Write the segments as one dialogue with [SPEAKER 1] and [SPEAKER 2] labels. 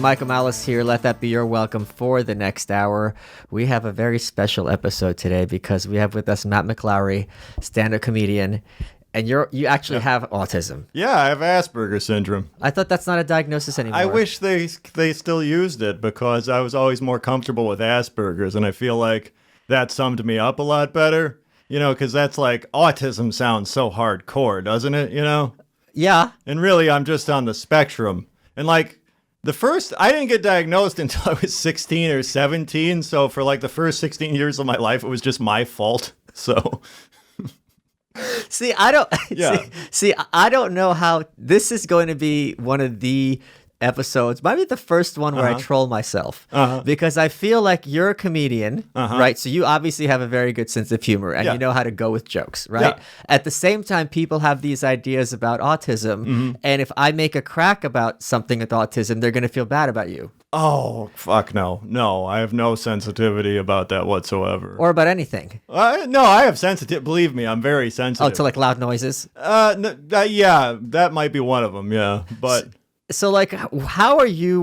[SPEAKER 1] Michael Malice here. Let that be your welcome for the next hour. We have a very special episode today because we have with us Matt McClowry, stand-up comedian, and you actually have autism.
[SPEAKER 2] Yeah, I have Asperger's syndrome.
[SPEAKER 1] I thought that's not a diagnosis anymore.
[SPEAKER 2] I wish they still used it because I was always more comfortable with Asperger's, and I feel like that summed me up a lot better. You know, because that's like, autism sounds so hardcore, doesn't it? You know?
[SPEAKER 1] Yeah.
[SPEAKER 2] And really, I'm just on the spectrum. And like, I didn't get diagnosed until I was 16 or 17. So for like the first 16 years of my life, it was just my fault. So.
[SPEAKER 1] See, I don't know how this is going to be one of the episodes, maybe the first one where I troll myself, because I feel like you're a comedian, right? So you obviously have a very good sense of humor and you know how to go with jokes, right? Yeah. At the same time, people have these ideas about autism, and if I make a crack about something with autism, they're going to feel bad about you.
[SPEAKER 2] Oh, fuck no. No, I have no sensitivity about that whatsoever.
[SPEAKER 1] Or about anything.
[SPEAKER 2] No, I have sensitive. Believe me, I'm very sensitive.
[SPEAKER 1] Oh, to like loud noises?
[SPEAKER 2] Yeah, that might be one of them, yeah. But
[SPEAKER 1] so like, how are you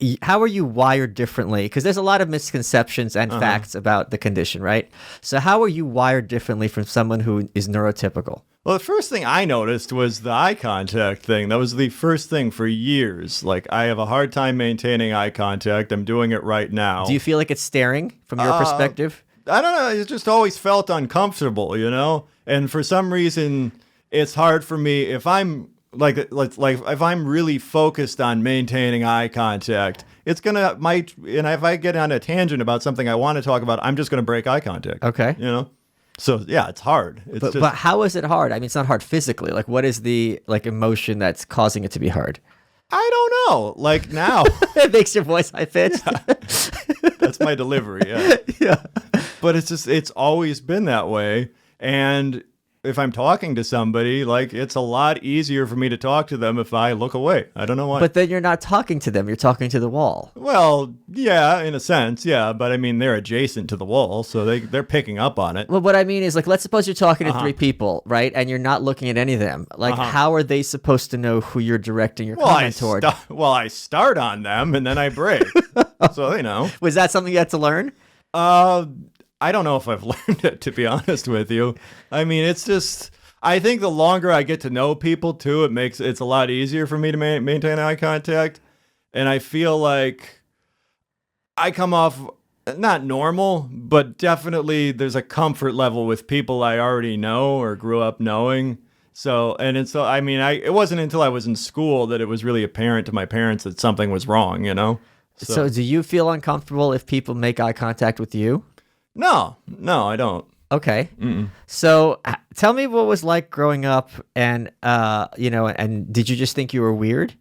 [SPEAKER 1] wired differently? Because there's a lot of misconceptions and facts about the condition, right? So how are you wired differently from someone who is neurotypical?
[SPEAKER 2] Well, the first thing I noticed was the eye contact thing. That was the first thing for years. Like, I have a hard time maintaining eye contact. I'm doing it right now.
[SPEAKER 1] Do you feel like it's staring from your perspective?
[SPEAKER 2] I don't know. It just always felt uncomfortable, you know? And for some reason, it's hard for me if I'm like if I'm really focused on maintaining eye contact, and if I get on a tangent about something I want to talk about, I'm just going to break eye contact.
[SPEAKER 1] Okay.
[SPEAKER 2] You know? So yeah, it's hard.
[SPEAKER 1] But how is it hard? I mean, it's not hard physically. Like, what is the emotion that's causing it to be hard?
[SPEAKER 2] I don't know. Like now,
[SPEAKER 1] it makes your voice high pitched.
[SPEAKER 2] Yeah. That's my delivery. Yeah. Yeah. But it's always been that way. And if I'm talking to somebody, like, it's a lot easier for me to talk to them if I look away. I don't know why.
[SPEAKER 1] But then you're not talking to them. You're talking to the wall.
[SPEAKER 2] Well, yeah, in a sense, yeah. But I mean, they're adjacent to the wall, so they're picking up on it.
[SPEAKER 1] Well, what I mean is, like, let's suppose you're talking to three people, right? And you're not looking at any of them. Like, how are they supposed to know who you're directing your comment toward?
[SPEAKER 2] I start on them and then I break. So they know. Was
[SPEAKER 1] that something you had to learn?
[SPEAKER 2] I don't know if I've learned it, to be honest with you. I mean, it's just, I think the longer I get to know people too, it's a lot easier for me to maintain eye contact. And I feel like I come off not normal, but definitely there's a comfort level with people I already know or grew up knowing. It wasn't until I was in school that it was really apparent to my parents that something was wrong, you know?
[SPEAKER 1] So do you feel uncomfortable if people make eye contact with you?
[SPEAKER 2] No, I don't.
[SPEAKER 1] Okay. Mm-mm. So tell me what it was like growing up and, and did you just think you were weird?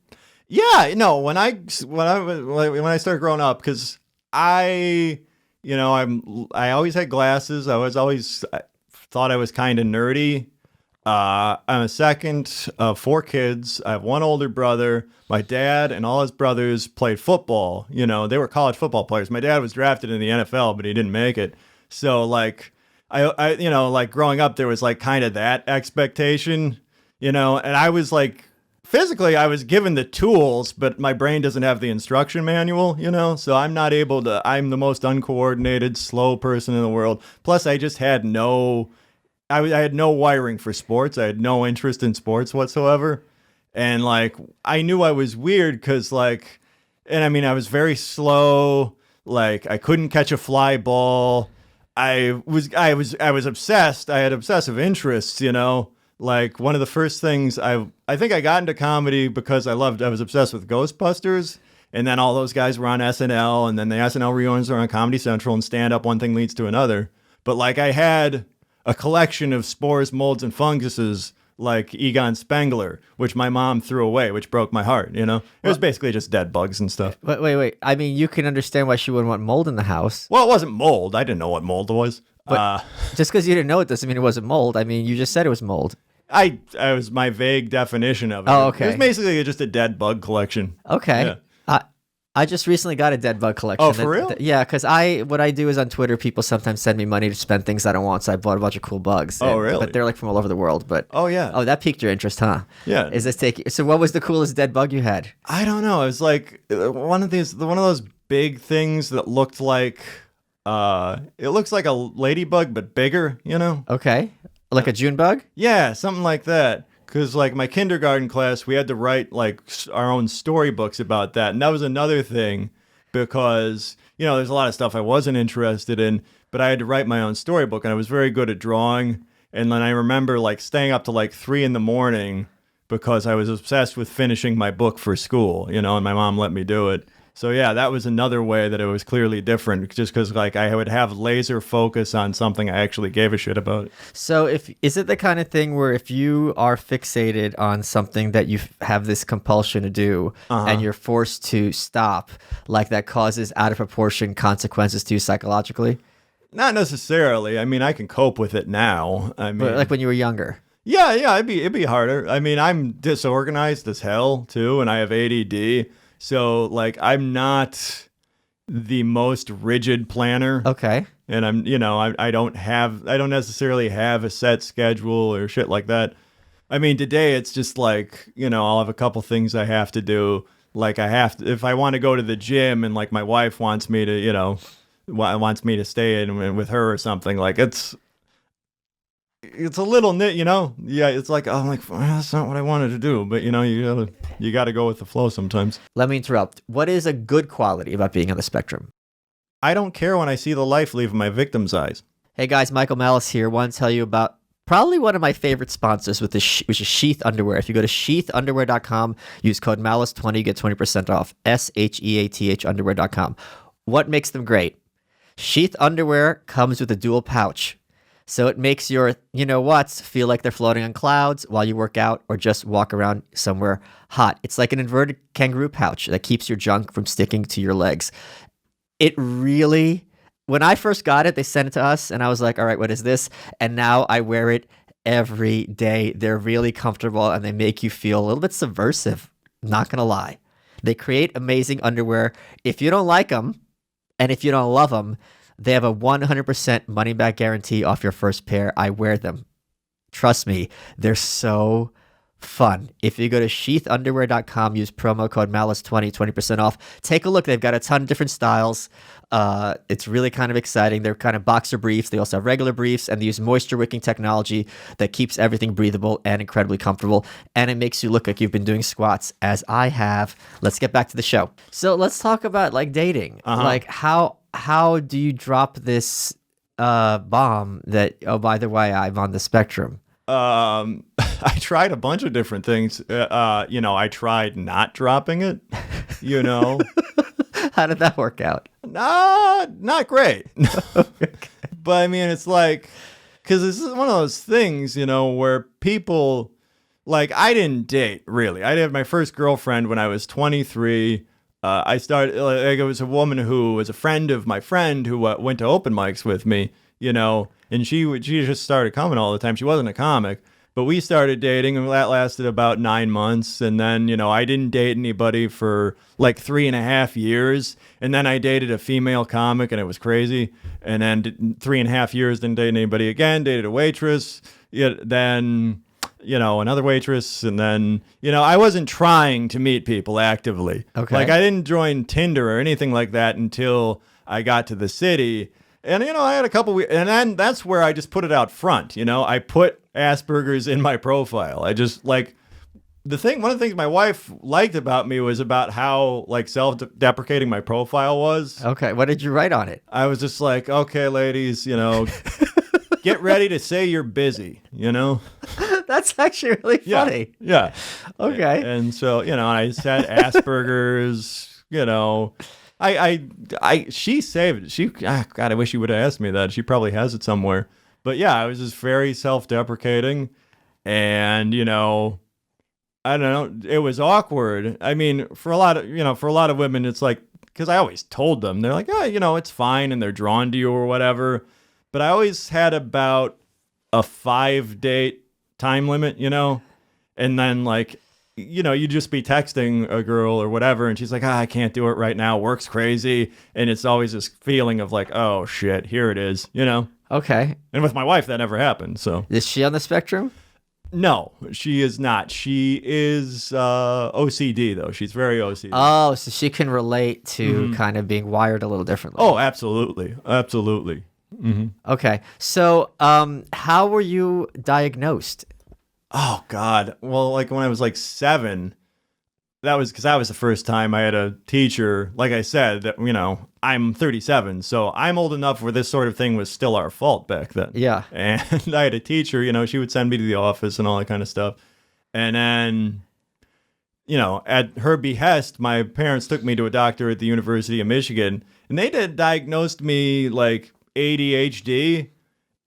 [SPEAKER 2] Yeah, no, when I started growing up, because I always had glasses. I thought I was kind of nerdy. I'm a second of four kids. I have one older brother. My dad and all his brothers played football. You know, they were college football players. My dad was drafted in the NFL, but he didn't make it. So like, I like growing up, there was like kind of that expectation, you know, and I was like, physically, I was given the tools, but my brain doesn't have the instruction manual, you know, so I'm the most uncoordinated, slow person in the world. Plus, I just had I had no wiring for sports. I had no interest in sports whatsoever. And like, I knew I was weird because like, and I mean, I was very slow. Like, I couldn't catch a fly ball. I was obsessed. I had obsessive interests, you know, like one of the first things I think I got into comedy because I was obsessed with Ghostbusters. And then all those guys were on SNL, and then the SNL reunions were on Comedy Central, and stand up, one thing leads to another. But like, I had a collection of spores, molds, and funguses like Egon Spengler, which my mom threw away, which broke my heart, you know? It was basically just dead bugs and stuff.
[SPEAKER 1] But wait. I mean, you can understand why she wouldn't want mold in the house.
[SPEAKER 2] Well, it wasn't mold. I didn't know what mold was.
[SPEAKER 1] But just because you didn't know it doesn't mean it wasn't mold. I mean, you just said it was mold.
[SPEAKER 2] I was my vague definition of it.
[SPEAKER 1] Oh, okay.
[SPEAKER 2] It was basically just a dead bug collection.
[SPEAKER 1] Okay. Yeah. I just recently got a dead bug collection.
[SPEAKER 2] Oh, for real?
[SPEAKER 1] Yeah, because what I do is on Twitter, people sometimes send me money to spend things I don't want, so I bought a bunch of cool bugs.
[SPEAKER 2] Oh, really?
[SPEAKER 1] But they're like from all over the world. But
[SPEAKER 2] oh yeah.
[SPEAKER 1] Oh, that piqued your interest, huh?
[SPEAKER 2] Yeah.
[SPEAKER 1] Is this So what was the coolest dead bug you had?
[SPEAKER 2] I don't know. It was like one of those big things that looked like it looks like a ladybug but bigger, you know?
[SPEAKER 1] Okay. Like a June bug?
[SPEAKER 2] Yeah, something like that. Because, like, my kindergarten class, we had to write, like, our own storybooks about that. And that was another thing because, you know, there's a lot of stuff I wasn't interested in, but I had to write my own storybook, and I was very good at drawing. And then I remember, like, staying up to, like, 3 a.m. because I was obsessed with finishing my book for school, you know, and my mom let me do it. So, yeah, that was another way that it was clearly different, just because, like, I would have laser focus on something I actually gave a shit about.
[SPEAKER 1] So is it the kind of thing where if you are fixated on something that you have this compulsion to do and you're forced to stop, like that causes out of proportion consequences to you psychologically?
[SPEAKER 2] Not necessarily. I mean, I can cope with it now. I mean,
[SPEAKER 1] but like when you were younger?
[SPEAKER 2] Yeah, it'd be harder. I mean, I'm disorganized as hell, too, and I have ADD. So, like, I'm not the most rigid planner.
[SPEAKER 1] Okay.
[SPEAKER 2] And I'm, you know, I don't necessarily have a set schedule or shit like that. I mean, today it's just like, you know, I'll have a couple things I have to do. Like if I want to go to the gym and like my wife wants me to, you know, wants me to stay in with her or something, like it's a little you know, yeah, it's like, oh, I'm like, well, that's not what I wanted to do, but you know, you gotta go with the flow sometimes.
[SPEAKER 1] Let me interrupt. What is a good quality about being on the spectrum?
[SPEAKER 2] I don't care when I see the life leave my victim's eyes.
[SPEAKER 1] Hey guys, Michael Malice here. Want to tell you about probably one of my favorite sponsors, which is Sheath Underwear. If you go to sheathunderwear.com, use code Malice20, you get 20% off. SHEATH underwear.com. What makes them great? Sheath Underwear comes with a dual pouch. So it makes your you-know-whats feel like they're floating on clouds while you work out or just walk around somewhere hot. It's like an inverted kangaroo pouch that keeps your junk from sticking to your legs. It really, when I first got it, they sent it to us, and I was like, all right, what is this? And now I wear it every day. They're really comfortable, and they make you feel a little bit subversive. Not going to lie. They create amazing underwear. If you don't like them, and if you don't love them, they have a 100% money-back guarantee off your first pair. I wear them. Trust me, they're so fun. If you go to sheathunderwear.com, use promo code Malice20, 20% off. Take a look. They've got a ton of different styles. It's really kind of exciting. They're kind of boxer briefs. They also have regular briefs, and they use moisture-wicking technology that keeps everything breathable and incredibly comfortable, and it makes you look like you've been doing squats, as I have. Let's get back to the show. So let's talk about, like, dating. Like, how do you drop this bomb that, oh, by the way, I'm on the spectrum?
[SPEAKER 2] I tried a bunch of different things. You know, I tried not dropping it, you know.
[SPEAKER 1] How did that work out?
[SPEAKER 2] Not great. But I mean, it's like, because this is one of those things, you know, where people, like, I didn't date, really. I had my first girlfriend when I was 23. I started, like, it was a woman who was a friend of my friend who went to open mics with me, you know, and she just started coming all the time. She wasn't a comic, but we started dating, and that lasted about 9 months. And then, you know, I didn't date anybody for like 3.5 years. And then I dated a female comic, and it was crazy. And then 3.5 years, didn't date anybody again, dated a waitress. Then, you know, another waitress. And then, you know, I wasn't trying to meet people actively.
[SPEAKER 1] Okay.
[SPEAKER 2] Like, I didn't join Tinder or anything like that until I got to the city. And, you know, I had a couple and then that's where I just put it out front. You know, I put Asperger's in my profile. I just, like, one of the things my wife liked about me was about how, like, self-deprecating my profile was.
[SPEAKER 1] Okay. What did you write on it?
[SPEAKER 2] I was just like, okay, ladies, you know, get ready to say you're busy, you know?
[SPEAKER 1] That's actually really funny.
[SPEAKER 2] Yeah.
[SPEAKER 1] Okay.
[SPEAKER 2] And so, you know, I said Asperger's, you know. She saved it. God, I wish she would have asked me that. She probably has it somewhere. But yeah, I was just very self-deprecating, and, you know, I don't know, it was awkward. I mean, for a lot of women, it's like, because I always told them, they're like, oh, you know, it's fine, and they're drawn to you or whatever. But I always had about a 5-date time limit, you know, and then, like, you'd just be texting a girl or whatever, and she's like, I can't do it right now. Work's crazy. And it's always this feeling of like, oh, shit, here it is,
[SPEAKER 1] Okay.
[SPEAKER 2] And with my wife, that never happened. So
[SPEAKER 1] Is she on the spectrum?
[SPEAKER 2] no, she is not. She is OCD, though. She's very OCD.
[SPEAKER 1] Oh, so she can relate to kind of being wired a little differently.
[SPEAKER 2] Oh, absolutely. Absolutely.
[SPEAKER 1] Okay. So how were you diagnosed?
[SPEAKER 2] Oh, God. Well, like when I was like 7, that was because that was the first time I had a teacher. Like I said, that I'm 37, so I'm old enough where this sort of thing was still our fault back then.
[SPEAKER 1] Yeah.
[SPEAKER 2] And I had a teacher, she would send me to the office and all that kind of stuff. And then, at her behest, my parents took me to a doctor at the University of Michigan, and they diagnosed me like ADHD.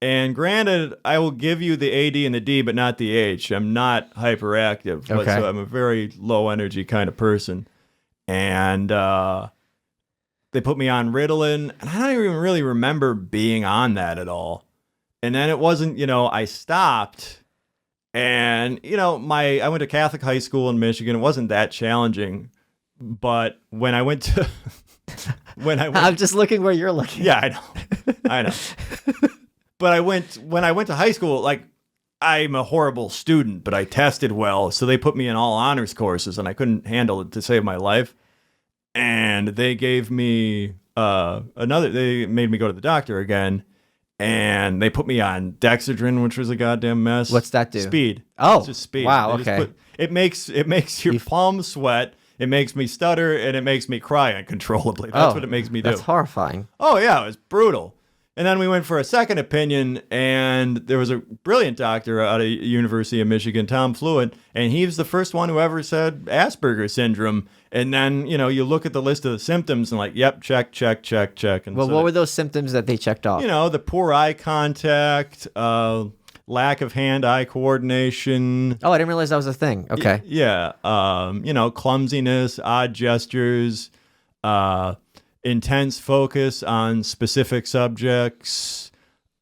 [SPEAKER 2] And granted, I will give you the AD and the D, but not the H. I'm not hyperactive.
[SPEAKER 1] Okay.
[SPEAKER 2] So I'm a very low energy kind of person. And they put me on Ritalin, and I don't even really remember being on that at all. And then it wasn't, I stopped. And, I went to Catholic high school in Michigan. It wasn't that challenging. But when I went to...
[SPEAKER 1] I'm just looking where you're looking.
[SPEAKER 2] Yeah, I know. But when I went to high school, like, I'm a horrible student, but I tested well. So they put me in all honors courses, and I couldn't handle it to save my life. And they gave me they made me go to the doctor again. And they put me on Dexedrine, which was a goddamn mess.
[SPEAKER 1] What's that do?
[SPEAKER 2] Speed.
[SPEAKER 1] Oh,
[SPEAKER 2] it's just speed.
[SPEAKER 1] Wow, okay.
[SPEAKER 2] It makes your palms sweat. It makes me stutter, and it makes me cry uncontrollably. That's what it makes me do.
[SPEAKER 1] That's horrifying.
[SPEAKER 2] Oh, yeah, it was brutal. And then we went for a second opinion, and there was a brilliant doctor out of University of Michigan, Tom Fluent, and he was the first one who ever said Asperger's syndrome. And then, you look at the list of the symptoms and like, yep, check, check, check, check. And
[SPEAKER 1] well, what were those symptoms that they checked off?
[SPEAKER 2] The poor eye contact, lack of hand-eye coordination.
[SPEAKER 1] Oh, I didn't realize that was a thing. Okay.
[SPEAKER 2] Yeah. Clumsiness, odd gestures, intense focus on specific subjects.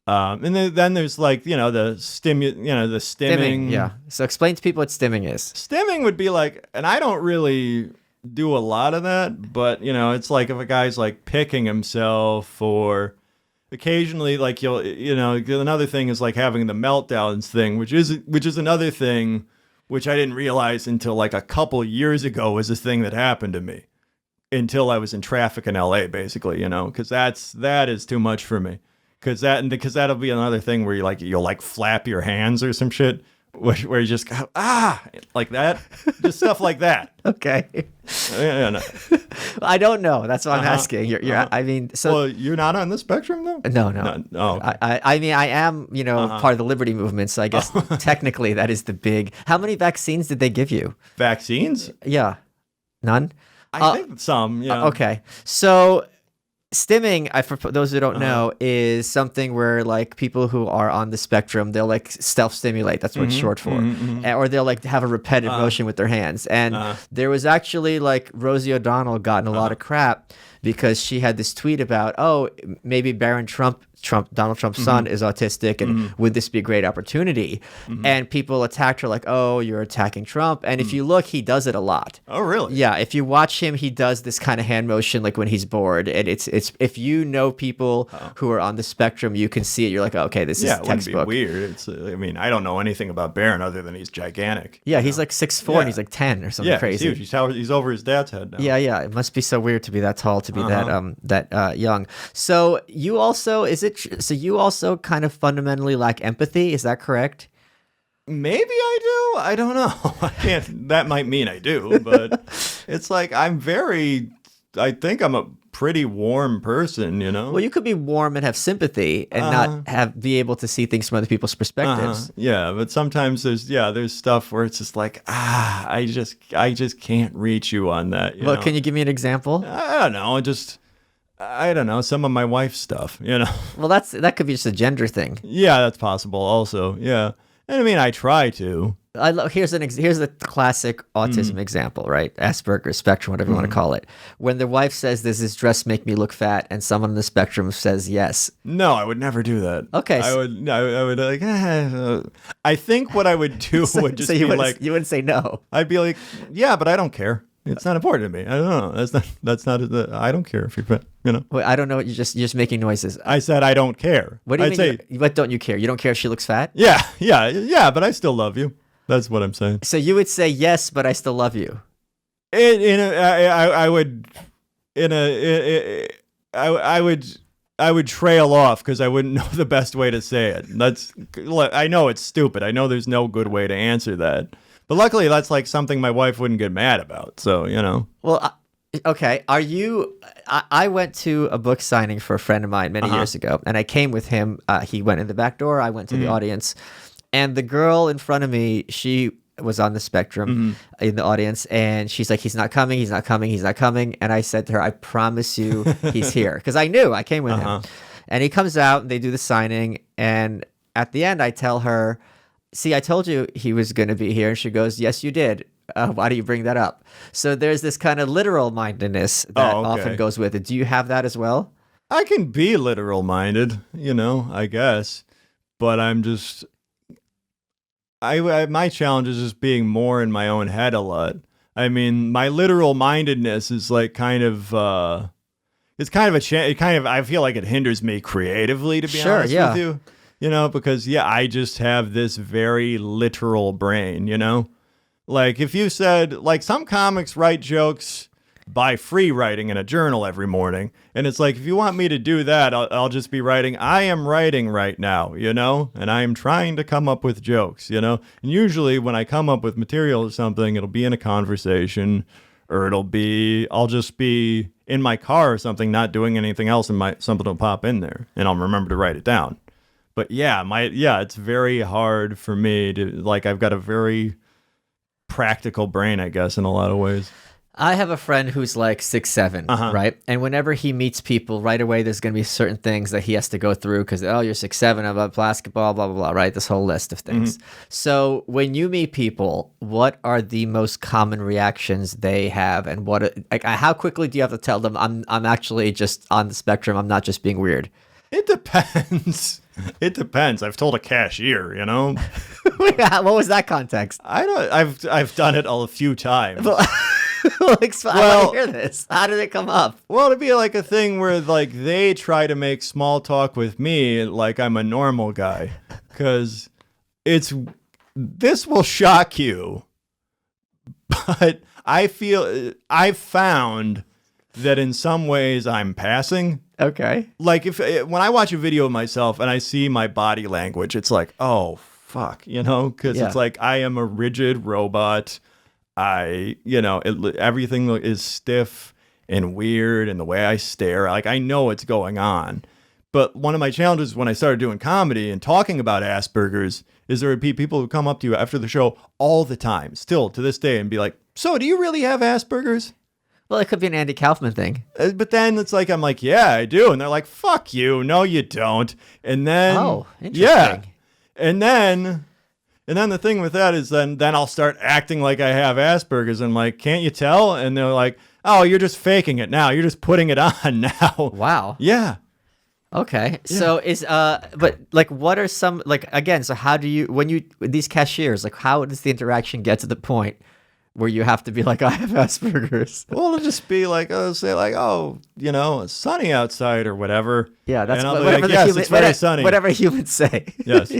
[SPEAKER 2] And then there's like, the the stimming.
[SPEAKER 1] Yeah. So explain to people what stimming is.
[SPEAKER 2] Stimming would be like, and I don't really do a lot of that, but it's like if a guy's like picking himself, or occasionally like another thing is like having the meltdowns thing, which is another thing which I didn't realize until like a couple years ago was a thing that happened to me. Until I was in traffic in LA, basically, because that is too much for me. Because that'll be another thing where you'll like flap your hands or some shit, where you just go, like that, just stuff like that.
[SPEAKER 1] Okay.
[SPEAKER 2] No.
[SPEAKER 1] I don't know. That's what I'm asking. I mean, so.
[SPEAKER 2] Well, you're not on the spectrum though.
[SPEAKER 1] No.
[SPEAKER 2] Oh. Okay.
[SPEAKER 1] I mean, I am, part of the Liberty movement. So I guess technically that is the big. How many vaccines did they give you?
[SPEAKER 2] Vaccines?
[SPEAKER 1] Yeah. None?
[SPEAKER 2] I think some, yeah.
[SPEAKER 1] Okay. So stimming, for those who don't know, is something where like people who are on the spectrum, they'll like self-stimulate. That's what it's short for. Or they'll like have a repetitive motion with their hands. And there was actually like Rosie O'Donnell gotten a lot of crap because she had this tweet about, maybe Donald Trump's son is autistic, and would this be a great opportunity? And people attacked her like, you're attacking Trump. And if you look, he does it a lot.
[SPEAKER 2] Oh, really?
[SPEAKER 1] Yeah. If you watch him, he does this kind of hand motion like when he's bored. And it's if you know people who are on the spectrum, you can see it. You're like, okay, this is textbook.
[SPEAKER 2] It wouldn't be weird. I don't know anything about Barron other than he's gigantic.
[SPEAKER 1] Yeah, he's like 6'4", and he's like 10 or something crazy.
[SPEAKER 2] He's huge. He's over his dad's head now.
[SPEAKER 1] Yeah. It must be so weird to be that tall, to be that young. So you also you also kind of fundamentally lack empathy. Is that correct?
[SPEAKER 2] Maybe I do. I don't know. I can't. That might mean I do, but it's like I think I'm a pretty warm person,
[SPEAKER 1] Well, you could be warm and have sympathy and not be able to see things from other people's perspectives.
[SPEAKER 2] Yeah, but sometimes there's stuff where it's just like, I just can't reach you on that.
[SPEAKER 1] Well, can you give me an example?
[SPEAKER 2] I don't know. I don't know, some of my wife's stuff,
[SPEAKER 1] Well, that could be just a gender thing.
[SPEAKER 2] Yeah, that's possible also. Yeah. And I mean, I try to,
[SPEAKER 1] Here's the classic autism example, right? Asperger's spectrum, whatever you want to call it. When the wife says, "Does this dress make me look fat?" and someone on the spectrum says yes.
[SPEAKER 2] No, I would never do that.
[SPEAKER 1] Okay,
[SPEAKER 2] I would like. I think what I would do would just be like,
[SPEAKER 1] you wouldn't say no.
[SPEAKER 2] I'd be like, yeah, but I don't care. It's not important to me. I don't know. That's not. I don't care if you're fat.
[SPEAKER 1] Wait, I don't know. You're just making noises.
[SPEAKER 2] I said I don't care.
[SPEAKER 1] What do you mean? What don't you care? You don't care if she looks fat?
[SPEAKER 2] Yeah. But I still love you. That's what I'm saying.
[SPEAKER 1] So you would say yes, but I still love you.
[SPEAKER 2] I would trail off because I wouldn't know the best way to say it. I know it's stupid. I know there's no good way to answer that. But luckily, that's like something my wife wouldn't get mad about. So,
[SPEAKER 1] Well, okay. I went to a book signing for a friend of mine many years ago, and I came with him. He went in the back door. I went to the audience. And the girl in front of me, she was on the spectrum in the audience, and she's like, he's not coming. And I said to her, I promise you he's here. Because I knew I came with him. And he comes out, and they do the signing. And at the end, I tell her, see, I told you he was going to be here. And she goes, yes, you did. Why do you bring that up? So there's this kind of literal mindedness that often goes with it. Do you have that as well?
[SPEAKER 2] I can be literal minded, I guess. But I'm just... my challenge is just being more in my own head a lot. I mean, my literal mindedness is like kind of I feel like it hinders me creatively, to be honest with you. Because I just have this very literal brain, Like if you said, like, some comics write jokes by free writing in a journal every morning. And it's like, if you want me to do that, I'll just be writing, I am writing right now, and I am trying to come up with jokes, And usually when I come up with material or something, it'll be in a conversation, or I'll just be in my car or something, not doing anything else, and something will pop in there and I'll remember to write it down. But it's very hard for me to, like, I've got a very practical brain, I guess, in a lot of ways.
[SPEAKER 1] I have a friend who's like 6'7", right? And whenever he meets people, right away, there's going to be certain things that he has to go through because, you're 6'7", about basketball, blah, blah, blah, right? This whole list of things. So when you meet people, what are the most common reactions they have? And how quickly do you have to tell them, I'm actually just on the spectrum, I'm not just being weird?
[SPEAKER 2] It depends. It depends. I've told a cashier,
[SPEAKER 1] What was that context?
[SPEAKER 2] I've done it a few times.
[SPEAKER 1] I want to hear this. How did it come up?
[SPEAKER 2] Well, it'd be like a thing where like they try to make small talk with me like I'm a normal guy, because this will shock you, but I've found that in some ways I'm passing.
[SPEAKER 1] Okay.
[SPEAKER 2] Like when I watch a video of myself and I see my body language, it's like, oh fuck, because it's like I am a rigid robot. Everything is stiff and weird, and the way I stare, like I know what's going on. But one of my challenges when I started doing comedy and talking about Asperger's is there would be people who come up to you after the show all the time, still to this day, and be like, so do you really have Asperger's?
[SPEAKER 1] Well, it could be an Andy Kaufman thing.
[SPEAKER 2] But then it's like, I'm like, yeah, I do. And they're like, fuck you. No, you don't. And then,
[SPEAKER 1] interesting.
[SPEAKER 2] Yeah. And then the thing with that is then I'll start acting like I have Asperger's. And I'm like, can't you tell? And they're like, oh, you're just faking it now. You're just putting it on now.
[SPEAKER 1] Wow.
[SPEAKER 2] Yeah.
[SPEAKER 1] Okay. Yeah. So but like, what are some, like, again, so how do you, these cashiers, like, how does the interaction get to the point where you have to be like, I have Asperger's?
[SPEAKER 2] Well, it'll just be like, say like, oh, it's sunny outside or whatever.
[SPEAKER 1] Yeah, that's
[SPEAKER 2] and I'll be like, yes, it's very sunny.
[SPEAKER 1] Whatever humans say.
[SPEAKER 2] Yes.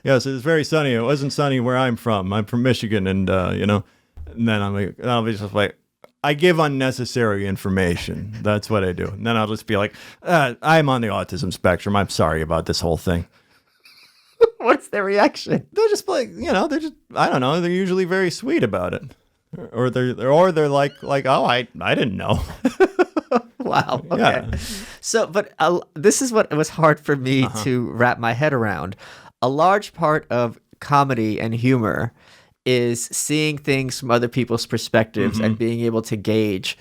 [SPEAKER 2] Yes, it's very sunny. It wasn't sunny where I'm from. I'm from Michigan, and and then I'll be just like, I give unnecessary information. That's what I do. And then I'll just be like, I'm on the autism spectrum. I'm sorry about this whole thing.
[SPEAKER 1] What's their reaction?
[SPEAKER 2] They're just like, I don't know. They're usually very sweet about it. Or they're like, oh, I didn't know.
[SPEAKER 1] Wow. Okay.
[SPEAKER 2] Yeah.
[SPEAKER 1] So, but this is what was hard for me to wrap my head around. A large part of comedy and humor is seeing things from other people's perspectives and being able to gauge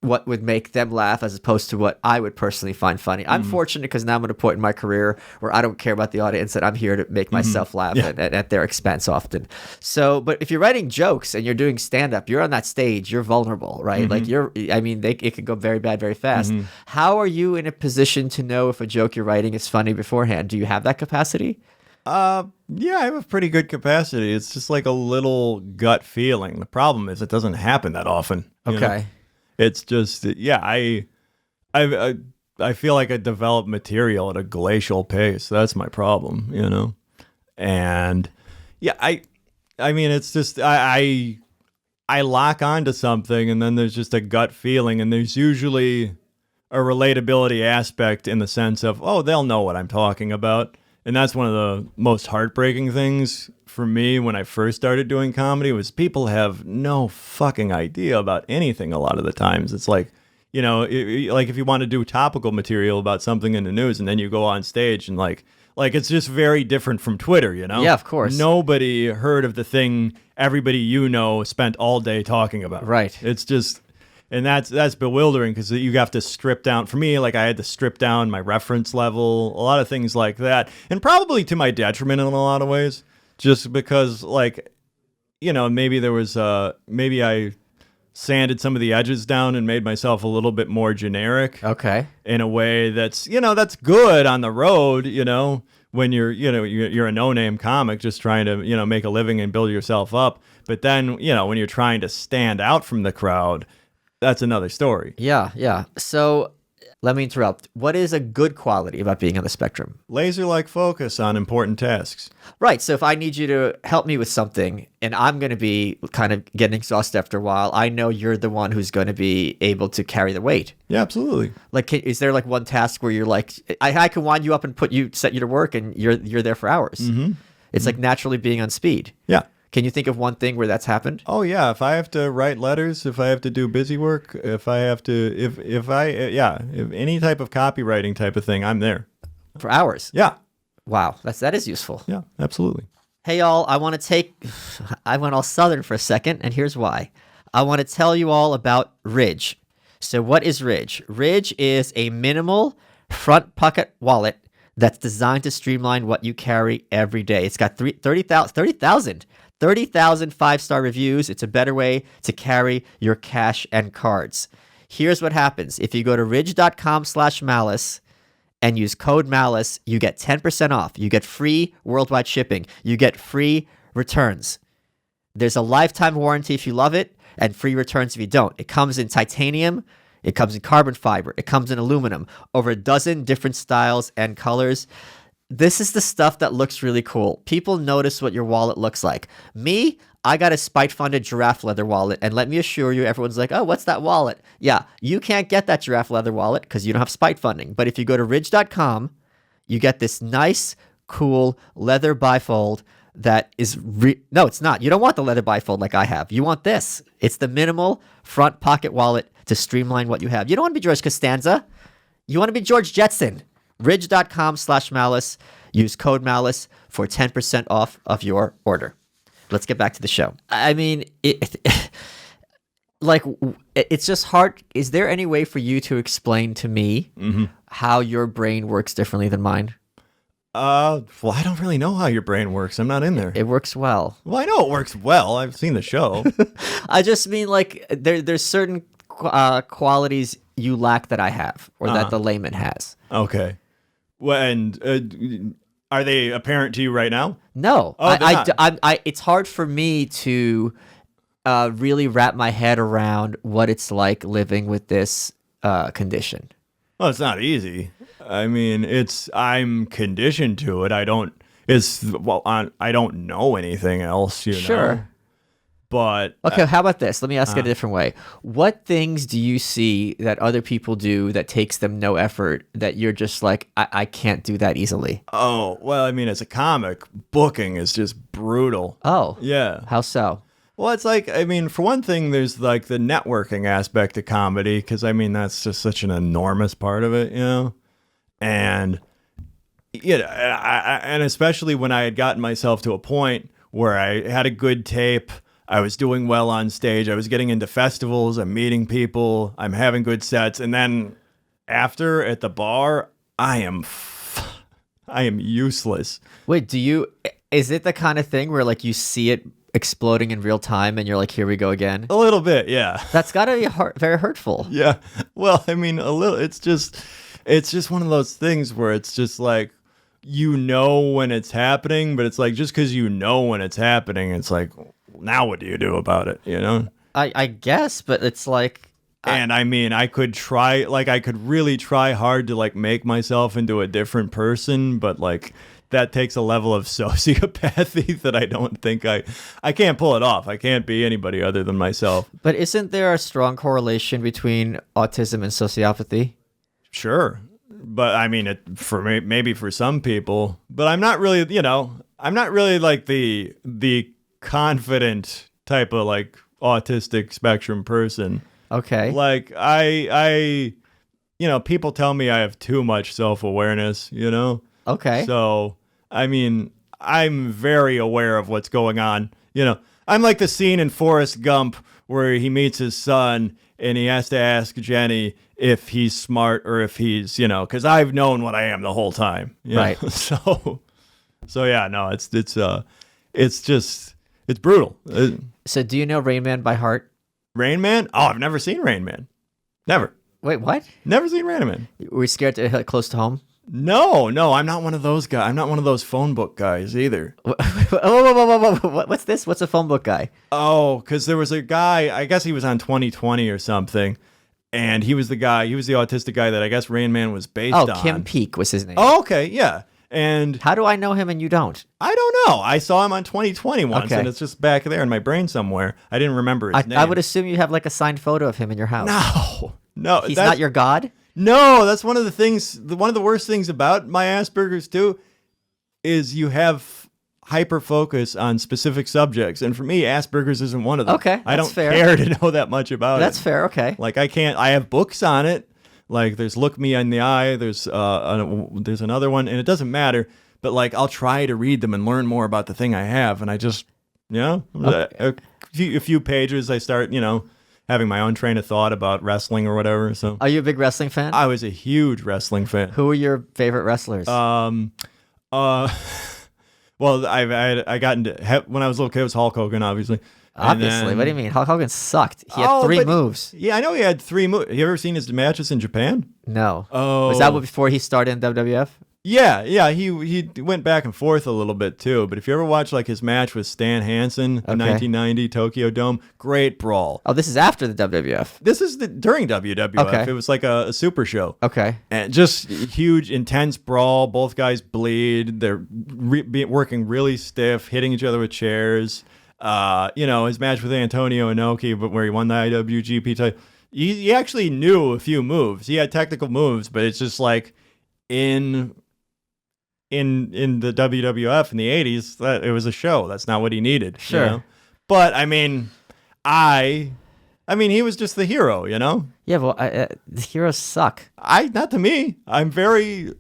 [SPEAKER 1] what would make them laugh as opposed to what I would personally find funny. I'm fortunate because now I'm at a point in my career where I don't care about the audience and I'm here to make myself laugh at their expense often. So, but if you're writing jokes and you're doing stand-up, you're on that stage, you're vulnerable, right? Like it could go very bad very fast. How are you in a position to know if a joke you're writing is funny beforehand? Do you have that capacity?
[SPEAKER 2] Yeah, I have a pretty good capacity. It's just like a little gut feeling. The problem is it doesn't happen that often. You know? It's just, I feel like I develop material at a glacial pace. That's my problem, And I mean, it's just I lock onto something, and then there's just a gut feeling, and there's usually a relatability aspect in the sense of, oh, they'll know what I'm talking about. And that's one of the most heartbreaking things for me when I first started doing comedy was people have no fucking idea about anything a lot of the times. It's like, like if you want to do topical material about something in the news and then you go on stage and like it's just very different from Twitter,
[SPEAKER 1] Yeah, of course.
[SPEAKER 2] Nobody heard of the thing everybody spent all day talking about.
[SPEAKER 1] Right.
[SPEAKER 2] It's just... And that's bewildering because you have to strip down. For me, like I had to strip down my reference level, a lot of things like that. And probably to my detriment in a lot of ways, just because maybe there was, maybe I sanded some of the edges down and made myself a little bit more generic.
[SPEAKER 1] Okay.
[SPEAKER 2] In a way that's, that's good on the road, when you're a no-name comic just trying to, make a living and build yourself up. But then, when you're trying to stand out from the crowd, that's another story.
[SPEAKER 1] Yeah. So let me interrupt. What is a good quality about being on the spectrum?
[SPEAKER 2] Laser-like focus on important tasks.
[SPEAKER 1] Right. So if I need you to help me with something and I'm going to be kind of getting exhausted after a while, I know you're the one who's going to be able to carry the weight.
[SPEAKER 2] Yeah, absolutely.
[SPEAKER 1] Like, is there like one task where you're like, I can wind you up and set you to work and you're there for hours? It's like naturally being on speed.
[SPEAKER 2] Yeah.
[SPEAKER 1] Can you think of one thing where that's happened?
[SPEAKER 2] Oh yeah, if I have to write letters, if I have to do busy work, if I have to, if any type of copywriting type of thing, I'm there
[SPEAKER 1] for hours.
[SPEAKER 2] Yeah.
[SPEAKER 1] Wow, that is useful.
[SPEAKER 2] Yeah, absolutely.
[SPEAKER 1] Hey y'all, I went all Southern for a second, and here's why. I want to tell you all about Ridge. So what is Ridge? Ridge is a minimal front pocket wallet that's designed to streamline what you carry every day. It's got 30,000 five-star reviews. It's a better way to carry your cash and cards. Here's what happens. If you go to ridge.com/malice and use code malice, you get 10% off. You get free worldwide shipping. You get free returns. There's a lifetime warranty if you love it and free returns if you don't. It comes in titanium. It comes in carbon fiber. It comes in aluminum. Over a dozen different styles and colors. This is the stuff that looks really cool. People notice what your wallet looks like. Me, I got a spite-funded giraffe leather wallet, and let me assure you, everyone's like, oh, what's that wallet? Yeah, you can't get that giraffe leather wallet because you don't have spite funding. But if you go to ridge.com, you get this nice, cool leather bifold that is... No, it's not. You don't want the leather bifold like I have. You want this. It's the minimal front pocket wallet to streamline what you have. You don't want to be George Costanza. You want to be George Jetson. Ridge.com/malice. Use code malice for 10% off of your order. Let's get back to the show. I mean, it's just hard. Is there any way for you to explain to me how your brain works differently than mine?
[SPEAKER 2] Well, I don't really know how your brain works. I'm not in there.
[SPEAKER 1] It works well.
[SPEAKER 2] Well, I know it works well. I've seen the show.
[SPEAKER 1] I just mean like there's certain qualities you lack that I have, or that the layman has.
[SPEAKER 2] Okay. Well, and are they apparent to you right now?
[SPEAKER 1] No. It's hard for me to really wrap my head around what it's like living with this condition.
[SPEAKER 2] Well, it's not easy. I mean, I'm conditioned to it. I don't know anything else,
[SPEAKER 1] Sure.
[SPEAKER 2] know. But
[SPEAKER 1] okay, how about this? Let me ask it a different way. What things do you see that other people do that takes them no effort that you're just like, I can't do that easily?
[SPEAKER 2] Oh, well, I mean, as a comic, booking is just brutal.
[SPEAKER 1] Oh.
[SPEAKER 2] Yeah.
[SPEAKER 1] How so?
[SPEAKER 2] Well, it's like, I mean, for one thing, there's like the networking aspect of comedy, because I mean, that's just such an enormous part of it, And, and especially when I had gotten myself to a point where I had a good tape, I was doing well on stage. I was getting into festivals. I'm meeting people. I'm having good sets. And then after at the bar, I am useless.
[SPEAKER 1] Wait, is it the kind of thing where like you see it exploding in real time and you're like, here we go again?
[SPEAKER 2] A little bit, yeah.
[SPEAKER 1] That's got to be very hurtful.
[SPEAKER 2] Yeah. Well, I mean, a little. It's just one of those things where it's just like, you know when it's happening, but it's like, just because you know when it's happening, it's like, now what do you do about it? You know?
[SPEAKER 1] I guess, but it's like.
[SPEAKER 2] And I mean, I could really try hard to like make myself into a different person, but like that takes a level of sociopathy that I don't think I can't pull it off. I can't be anybody other than myself.
[SPEAKER 1] But isn't there a strong correlation between autism and sociopathy?
[SPEAKER 2] Sure. But I mean, maybe for some people, but I'm not really like the confident type of like autistic spectrum person.
[SPEAKER 1] Okay.
[SPEAKER 2] Like I people tell me I have too much self-awareness,
[SPEAKER 1] Okay.
[SPEAKER 2] So, I mean, I'm very aware of what's going on. I'm like the scene in Forrest Gump where he meets his son and he has to ask Jenny if he's smart or if he's, because I've known what I am the whole time.
[SPEAKER 1] Right.
[SPEAKER 2] So yeah, no, it's brutal.
[SPEAKER 1] So do you know Rain Man by heart?
[SPEAKER 2] Rain Man? Oh, I've never seen Rain Man. Never.
[SPEAKER 1] Wait, what?
[SPEAKER 2] Never seen Rain Man.
[SPEAKER 1] Were you scared to hit close to home?
[SPEAKER 2] No, I'm not one of those guys. I'm not one of those phone book guys either.
[SPEAKER 1] Whoa. What's this? What's a phone book guy?
[SPEAKER 2] Oh, because there was a guy, I guess he was on 2020 or something, and he was the autistic guy that I guess Rain Man was based on.
[SPEAKER 1] Oh, Kim Peek was his name.
[SPEAKER 2] Oh, okay, yeah. And
[SPEAKER 1] how do I know him and you don't?
[SPEAKER 2] I don't know. I saw him on 2020 once, and it's just back there in my brain somewhere. I didn't remember his name.
[SPEAKER 1] I would assume you have like a signed photo of him in your house.
[SPEAKER 2] No.
[SPEAKER 1] He's not your god?
[SPEAKER 2] No, that's one of the things. One of the worst things about my Asperger's too is you have hyper focus on specific subjects, and for me, Asperger's isn't one of them.
[SPEAKER 1] Okay,
[SPEAKER 2] I don't
[SPEAKER 1] fair.
[SPEAKER 2] care to know that much about it.
[SPEAKER 1] That's fair. Okay.
[SPEAKER 2] Like I have books on it. Like there's Look Me in the Eye. There's another one, and it doesn't matter. But like I'll try to read them and learn more about the thing I have, and I just a few pages I start having my own train of thought about wrestling or whatever. So,
[SPEAKER 1] are you a big wrestling fan?
[SPEAKER 2] I was a huge wrestling fan.
[SPEAKER 1] Who are your favorite wrestlers?
[SPEAKER 2] Well, I got into when I was a little kid. It was Hulk Hogan, obviously.
[SPEAKER 1] Obviously, what do you mean? Hulk Hogan sucked. He had three moves.
[SPEAKER 2] Yeah, I know he had 3 moves. You ever seen his matches in Japan?
[SPEAKER 1] No.
[SPEAKER 2] Oh,
[SPEAKER 1] was that before he started in WWF?
[SPEAKER 2] Yeah, he went back and forth a little bit too. But if you ever watch like his match with Stan Hansen in 1990 Tokyo Dome, great brawl.
[SPEAKER 1] Oh, this is after the WWF.
[SPEAKER 2] This is during WWF. Okay. It was like a super show.
[SPEAKER 1] Okay.
[SPEAKER 2] And just huge, intense brawl. Both guys bleed. They're working really stiff, hitting each other with chairs. His match with Antonio Inoki, but where he won the IWGP title. He actually knew a few moves. He had technical moves, but it's just like in the WWF in the 80s, that it was a show. That's not what he needed.
[SPEAKER 1] Sure.
[SPEAKER 2] But I mean, he was just the hero,
[SPEAKER 1] Yeah, well, the heroes suck.
[SPEAKER 2] Not to me. I'm very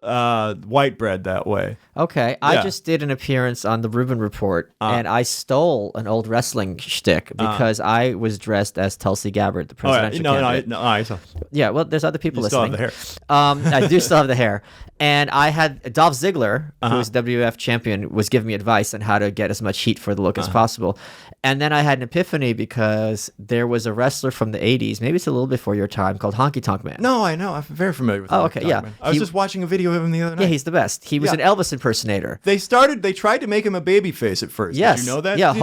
[SPEAKER 2] white bread that way.
[SPEAKER 1] Okay,
[SPEAKER 2] Yeah.
[SPEAKER 1] I just did an appearance on the Rubin Report, and I stole an old wrestling shtick because I was dressed as Tulsi Gabbard, the presidential candidate.
[SPEAKER 2] I saw.
[SPEAKER 1] Yeah, well, there's other people listening.
[SPEAKER 2] Still have the
[SPEAKER 1] I
[SPEAKER 2] hair.
[SPEAKER 1] do still have the hair. And I had Dolph Ziggler, who was WWF champion, was giving me advice on how to get as much heat for the look as possible. And then I had an epiphany because there was a wrestler from the 80s, maybe it's a little before your time, called Honky Tonk Man.
[SPEAKER 2] No, I know. I'm very familiar with
[SPEAKER 1] Honky Tonk
[SPEAKER 2] Man. I was just watching a video of him the other night.
[SPEAKER 1] Yeah, he's the best. He was an Elvis impersonator.
[SPEAKER 2] They tried to make him a babyface at first.
[SPEAKER 1] Yes.
[SPEAKER 2] Did you know that?
[SPEAKER 1] Yeah,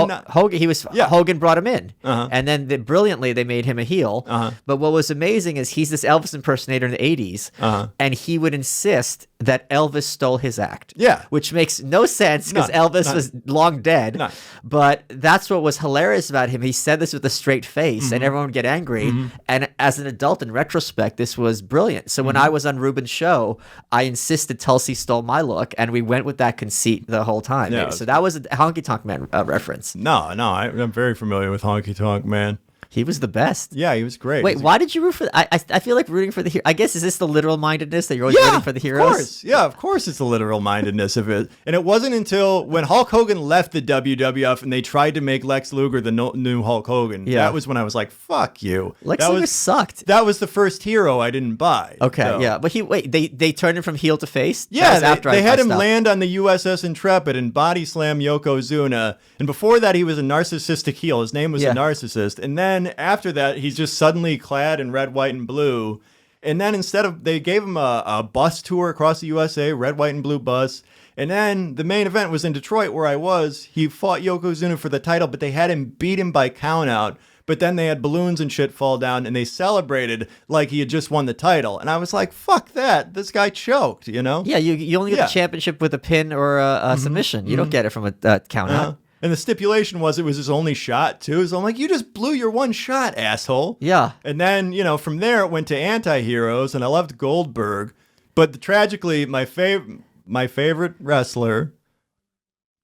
[SPEAKER 1] Hogan brought him in. And then brilliantly they made him a heel. But what was amazing is he's this Elvis impersonator in the 80s, and he would insist that Elvis stole his act.
[SPEAKER 2] Yeah.
[SPEAKER 1] Which makes no sense because Elvis was long dead. But that's what was hilarious about him. He said this with a straight face and everyone would get angry. And as an adult in retrospect, this was brilliant. So when I was on Rubin's show, I insisted Tulsi stole my look and we went with that conceit the whole time. So that was a Honky Tonk Man reference.
[SPEAKER 2] No, I'm very familiar with Honky Tonk Man.
[SPEAKER 1] He was the best.
[SPEAKER 2] Yeah, he was great.
[SPEAKER 1] Wait, why did you root for? I feel like rooting for the hero. I guess is this the literal mindedness that you're always rooting for the heroes?
[SPEAKER 2] Of course. Yeah, of course it's the literal mindedness of it. And it wasn't until when Hulk Hogan left the WWF and they tried to make Lex Luger the new Hulk Hogan. Yeah. That was when I was like, "Fuck you."
[SPEAKER 1] Lex Luger sucked.
[SPEAKER 2] That was the first hero I didn't buy.
[SPEAKER 1] Okay, so. Yeah, but they turned him from heel to face.
[SPEAKER 2] Yeah, they had him land on the USS Intrepid and body slam Yokozuna. And before that, he was a narcissistic heel. His name was a narcissist. And then after that, he's just suddenly clad in red, white, and blue. And then they gave him a bus tour across the USA, red, white, and blue bus. And then the main event was in Detroit where I was. He fought Yokozuna for the title, but they had him beat him by countout. But then they had balloons and shit fall down, and they celebrated like he had just won the title. And I was like, fuck that. This guy choked, you know?
[SPEAKER 1] Yeah, you only get the championship with a pin or a submission. You don't get it from a countout.
[SPEAKER 2] And the stipulation was it was his only shot, too. So I'm like, you just blew your one shot, asshole.
[SPEAKER 1] Yeah.
[SPEAKER 2] And then, from there it went to anti-heroes, and I loved Goldberg. But tragically, my favorite wrestler,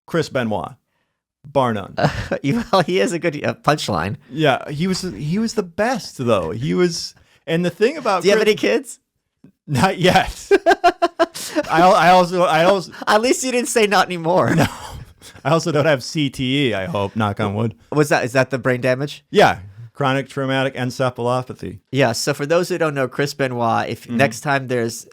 [SPEAKER 2] Chris Benoit. Bar none.
[SPEAKER 1] Well, he has a good punchline.
[SPEAKER 2] Yeah, he was the best, though. He was... And the thing about...
[SPEAKER 1] Do you have any kids?
[SPEAKER 2] Not yet. I also...
[SPEAKER 1] At least you didn't say not anymore.
[SPEAKER 2] No. I also don't have CTE, I hope, knock on wood.
[SPEAKER 1] Is that the brain damage?
[SPEAKER 2] Yeah. Chronic traumatic encephalopathy.
[SPEAKER 1] Yeah, so for those who don't know, Chris Benoit, if next time it's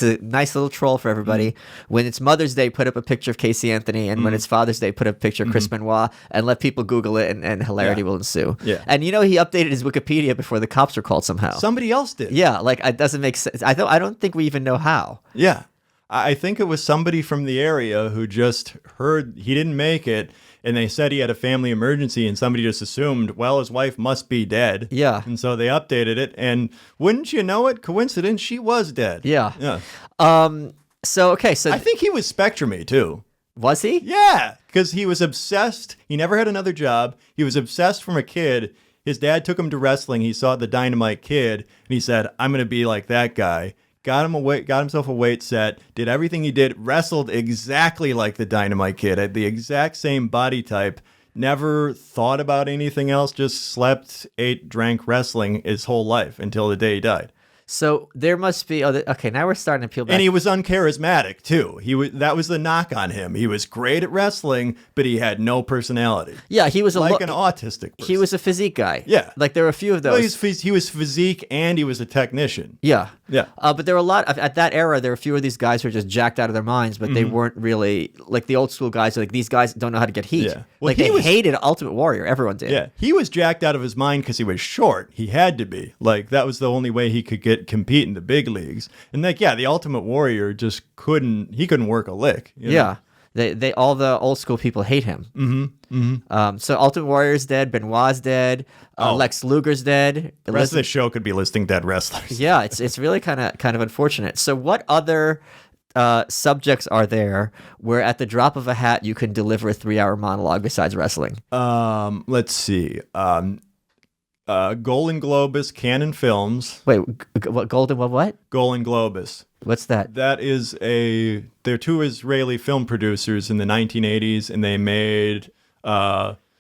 [SPEAKER 1] a nice little troll for everybody, when it's Mother's Day, put up a picture of Casey Anthony, and when it's Father's Day, put up a picture of Chris Benoit, and let people Google it, and hilarity will ensue.
[SPEAKER 2] Yeah.
[SPEAKER 1] And he updated his Wikipedia before the cops were called somehow.
[SPEAKER 2] Somebody else did.
[SPEAKER 1] Yeah, it doesn't make sense. I don't think we even know how.
[SPEAKER 2] Yeah. I think it was somebody from the area who just heard he didn't make it, and they said he had a family emergency, and somebody just assumed, well, his wife must be dead.
[SPEAKER 1] Yeah.
[SPEAKER 2] And so they updated it, and wouldn't you know it, coincidence, she was dead.
[SPEAKER 1] Yeah.
[SPEAKER 2] Yeah.
[SPEAKER 1] So I
[SPEAKER 2] think he was Spectrum-y, too.
[SPEAKER 1] Was he?
[SPEAKER 2] Yeah, because he was obsessed. He never had another job. He was obsessed from a kid. His dad took him to wrestling. He saw the Dynamite Kid, and he said, I'm going to be like that guy. Got himself a weight set, did everything he did, wrestled exactly like the Dynamite Kid, had the exact same body type, never thought about anything else, just slept, ate, drank wrestling his whole life until the day he died.
[SPEAKER 1] So there must be okay. Now we're starting to peel back.
[SPEAKER 2] And he was uncharismatic too. That was the knock on him. He was great at wrestling, but he had no personality.
[SPEAKER 1] Yeah, he was
[SPEAKER 2] an autistic person.
[SPEAKER 1] He was a physique guy.
[SPEAKER 2] Yeah,
[SPEAKER 1] there were a few of those.
[SPEAKER 2] Well, he was physique and he was a technician.
[SPEAKER 1] Yeah,
[SPEAKER 2] yeah.
[SPEAKER 1] But there were a lot at that era. There were a few of these guys who were just jacked out of their minds, but they weren't really like the old school guys. Like these guys don't know how to get heat.
[SPEAKER 2] Yeah. Well,
[SPEAKER 1] they hated Ultimate Warrior. Everyone did.
[SPEAKER 2] Yeah, he was jacked out of his mind because he was short. He had to be. That was the only way he could compete in the big leagues. And the Ultimate Warrior just couldn't work a lick.
[SPEAKER 1] Yeah. They all the old school people hate him. So Ultimate Warrior's dead, Benoit's dead, Lex Luger's dead.
[SPEAKER 2] The rest of the show could be listing dead wrestlers.
[SPEAKER 1] Yeah, it's really kind of unfortunate. So what other subjects are there where at the drop of a hat you can deliver a 3-hour monologue besides wrestling?
[SPEAKER 2] Let's see. Golden Globus Canon Films.
[SPEAKER 1] Wait, what? Golden what?
[SPEAKER 2] Golden Globus.
[SPEAKER 1] What's that?
[SPEAKER 2] That is they're two Israeli film producers in the 1980s, and they made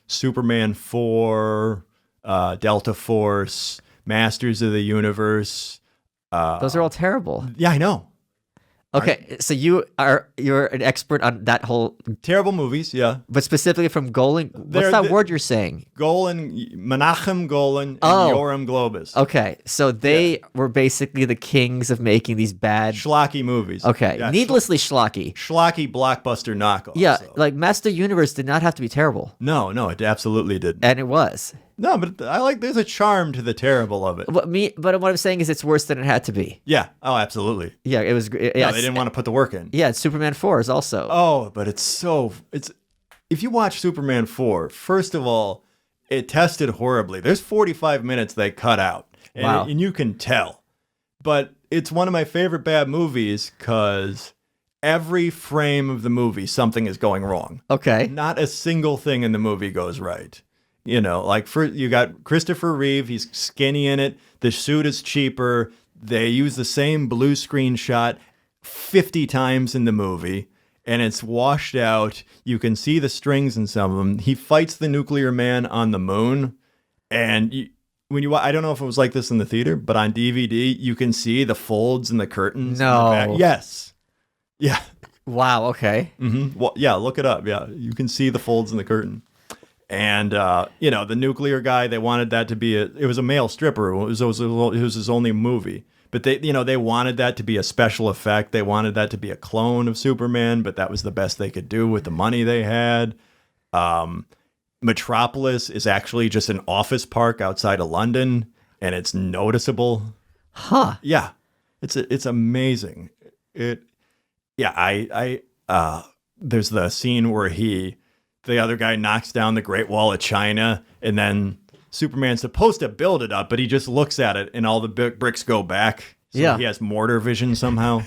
[SPEAKER 2] Superman 4, Delta Force, Masters of the Universe.
[SPEAKER 1] Those are all terrible.
[SPEAKER 2] Yeah, I know.
[SPEAKER 1] Okay, so you're an expert on that whole
[SPEAKER 2] terrible movies, yeah.
[SPEAKER 1] But specifically from Golan, what's that word you're saying?
[SPEAKER 2] Menachem Golan and Yoram Globus.
[SPEAKER 1] Okay, so they were basically the kings of making these bad
[SPEAKER 2] schlocky movies.
[SPEAKER 1] Okay, yeah, needlessly schlocky.
[SPEAKER 2] Schlocky blockbuster knockoffs.
[SPEAKER 1] Yeah, like Master Universe did not have to be terrible.
[SPEAKER 2] No, it absolutely didn't.
[SPEAKER 1] And it was.
[SPEAKER 2] No, but there's a charm to the terrible of it.
[SPEAKER 1] But what I'm saying is it's worse than it had to be.
[SPEAKER 2] Yeah. Oh, absolutely.
[SPEAKER 1] Yeah, it was. Yeah,
[SPEAKER 2] no, they didn't want to put the work in.
[SPEAKER 1] Yeah, Superman 4 is also.
[SPEAKER 2] Oh, but if you watch Superman 4, first of all, it tested horribly. There's 45 minutes they cut out. And you can tell. But it's one of my favorite bad movies because every frame of the movie, something is going wrong.
[SPEAKER 1] Okay.
[SPEAKER 2] Not a single thing in the movie goes right. You got Christopher Reeve, he's skinny in it. The suit is cheaper. They use the same blue screen shot 50 times in the movie, and it's washed out. You can see the strings in some of them. He fights the nuclear man on the moon, And I don't know if it was like this in the theater, but on DVD, you can see the folds and the curtains.
[SPEAKER 1] No.
[SPEAKER 2] In the back. Yes. Yeah.
[SPEAKER 1] Wow. Okay.
[SPEAKER 2] Mm-hmm. Well, yeah, look it up. Yeah. You can see the folds in the curtain. And, the nuclear guy, they wanted that to be it was a male stripper. It was his only movie. But they wanted that to be a special effect. They wanted that to be a clone of Superman, but that was the best they could do with the money they had. Metropolis is actually just an office park outside of London, and it's noticeable.
[SPEAKER 1] Huh.
[SPEAKER 2] Yeah. It's amazing. There's the scene where the other guy knocks down the Great Wall of China, and then Superman's supposed to build it up, but he just looks at it and all the bricks go back. So he has mortar vision somehow.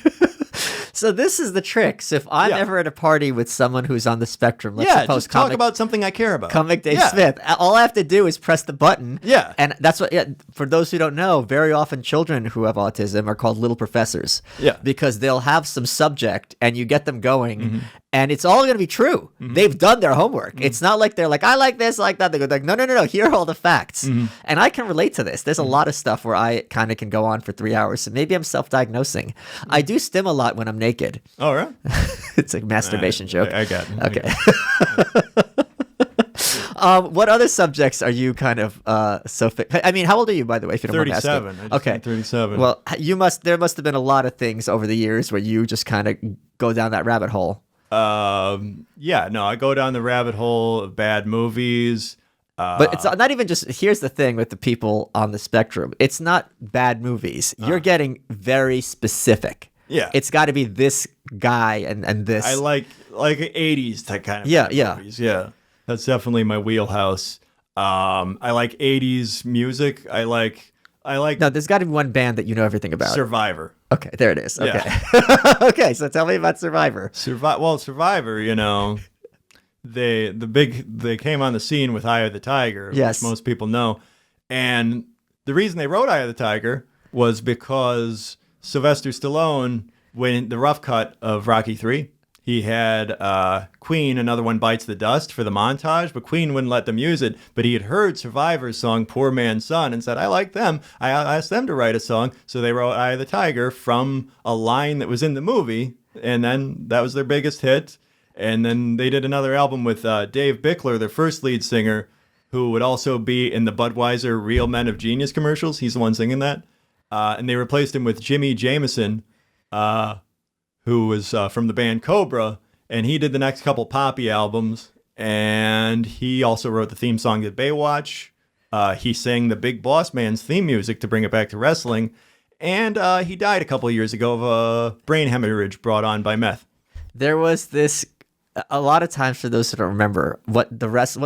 [SPEAKER 1] So this is the trick. So if I'm ever at a party with someone who's on the spectrum, let's suppose
[SPEAKER 2] just talk about something I care about.
[SPEAKER 1] Comic Dave Smith. All I have to do is press the button.
[SPEAKER 2] Yeah.
[SPEAKER 1] And that's what, for those who don't know, very often children who have autism are called little professors.
[SPEAKER 2] Yeah.
[SPEAKER 1] Because they'll have some subject and you get them going and it's all going to be true. They've done their homework. It's not like they're like, I like this, I like that. They go like, no. Here are all the facts. And I can relate to this. There's a lot of stuff where I kind of can go on for 3 hours. So maybe I'm self-diagnosing. I do stim a lot when I'm naked.
[SPEAKER 2] All right.
[SPEAKER 1] It's a masturbation joke.
[SPEAKER 2] I got it.
[SPEAKER 1] Okay. What other subjects are you kind of I mean, how old are you, by the way, if you don't mind asking?
[SPEAKER 2] 37. Okay. 37.
[SPEAKER 1] Well, there must have been a lot of things over the years where you just kind of go down that rabbit hole.
[SPEAKER 2] I go down the rabbit hole of bad movies.
[SPEAKER 1] But it's not even just, here's the thing with the people on the spectrum. It's not bad movies. You're getting very specific.
[SPEAKER 2] Yeah.
[SPEAKER 1] It's got to be this guy and this.
[SPEAKER 2] I like 80s type kind of movies. Yeah. That's definitely my wheelhouse. I like 80s music. I like
[SPEAKER 1] No, there's got to be one band that you know everything about.
[SPEAKER 2] Survivor.
[SPEAKER 1] Okay, there it is. Okay.
[SPEAKER 2] Yeah.
[SPEAKER 1] Okay, so tell me about Survivor.
[SPEAKER 2] Survivor, they came on the scene with Eye of the Tiger,
[SPEAKER 1] yes,
[SPEAKER 2] which most people know. And the reason they wrote Eye of the Tiger was because Sylvester Stallone, when the rough cut of Rocky 3, he had Queen, Another One Bites the Dust for the montage, but Queen wouldn't let them use it. But he had heard Survivor's song, Poor Man's Son, and said, I like them. I asked them to write a song. So they wrote Eye of the Tiger from a line that was in the movie. And then that was their biggest hit. And then they did another album with Dave Bickler, their first lead singer, who would also be in the Budweiser Real Men of Genius commercials. He's the one singing that. And they replaced him with Jimmy Jameson, who was from the band Cobra, and he did the next couple Poppy albums, and he also wrote the theme song to Baywatch. He sang the Big Boss Man's theme music to bring it back to wrestling, and he died a couple of years ago of a brain hemorrhage brought on by meth.
[SPEAKER 1] There was this, a lot of times, for those who don't remember, what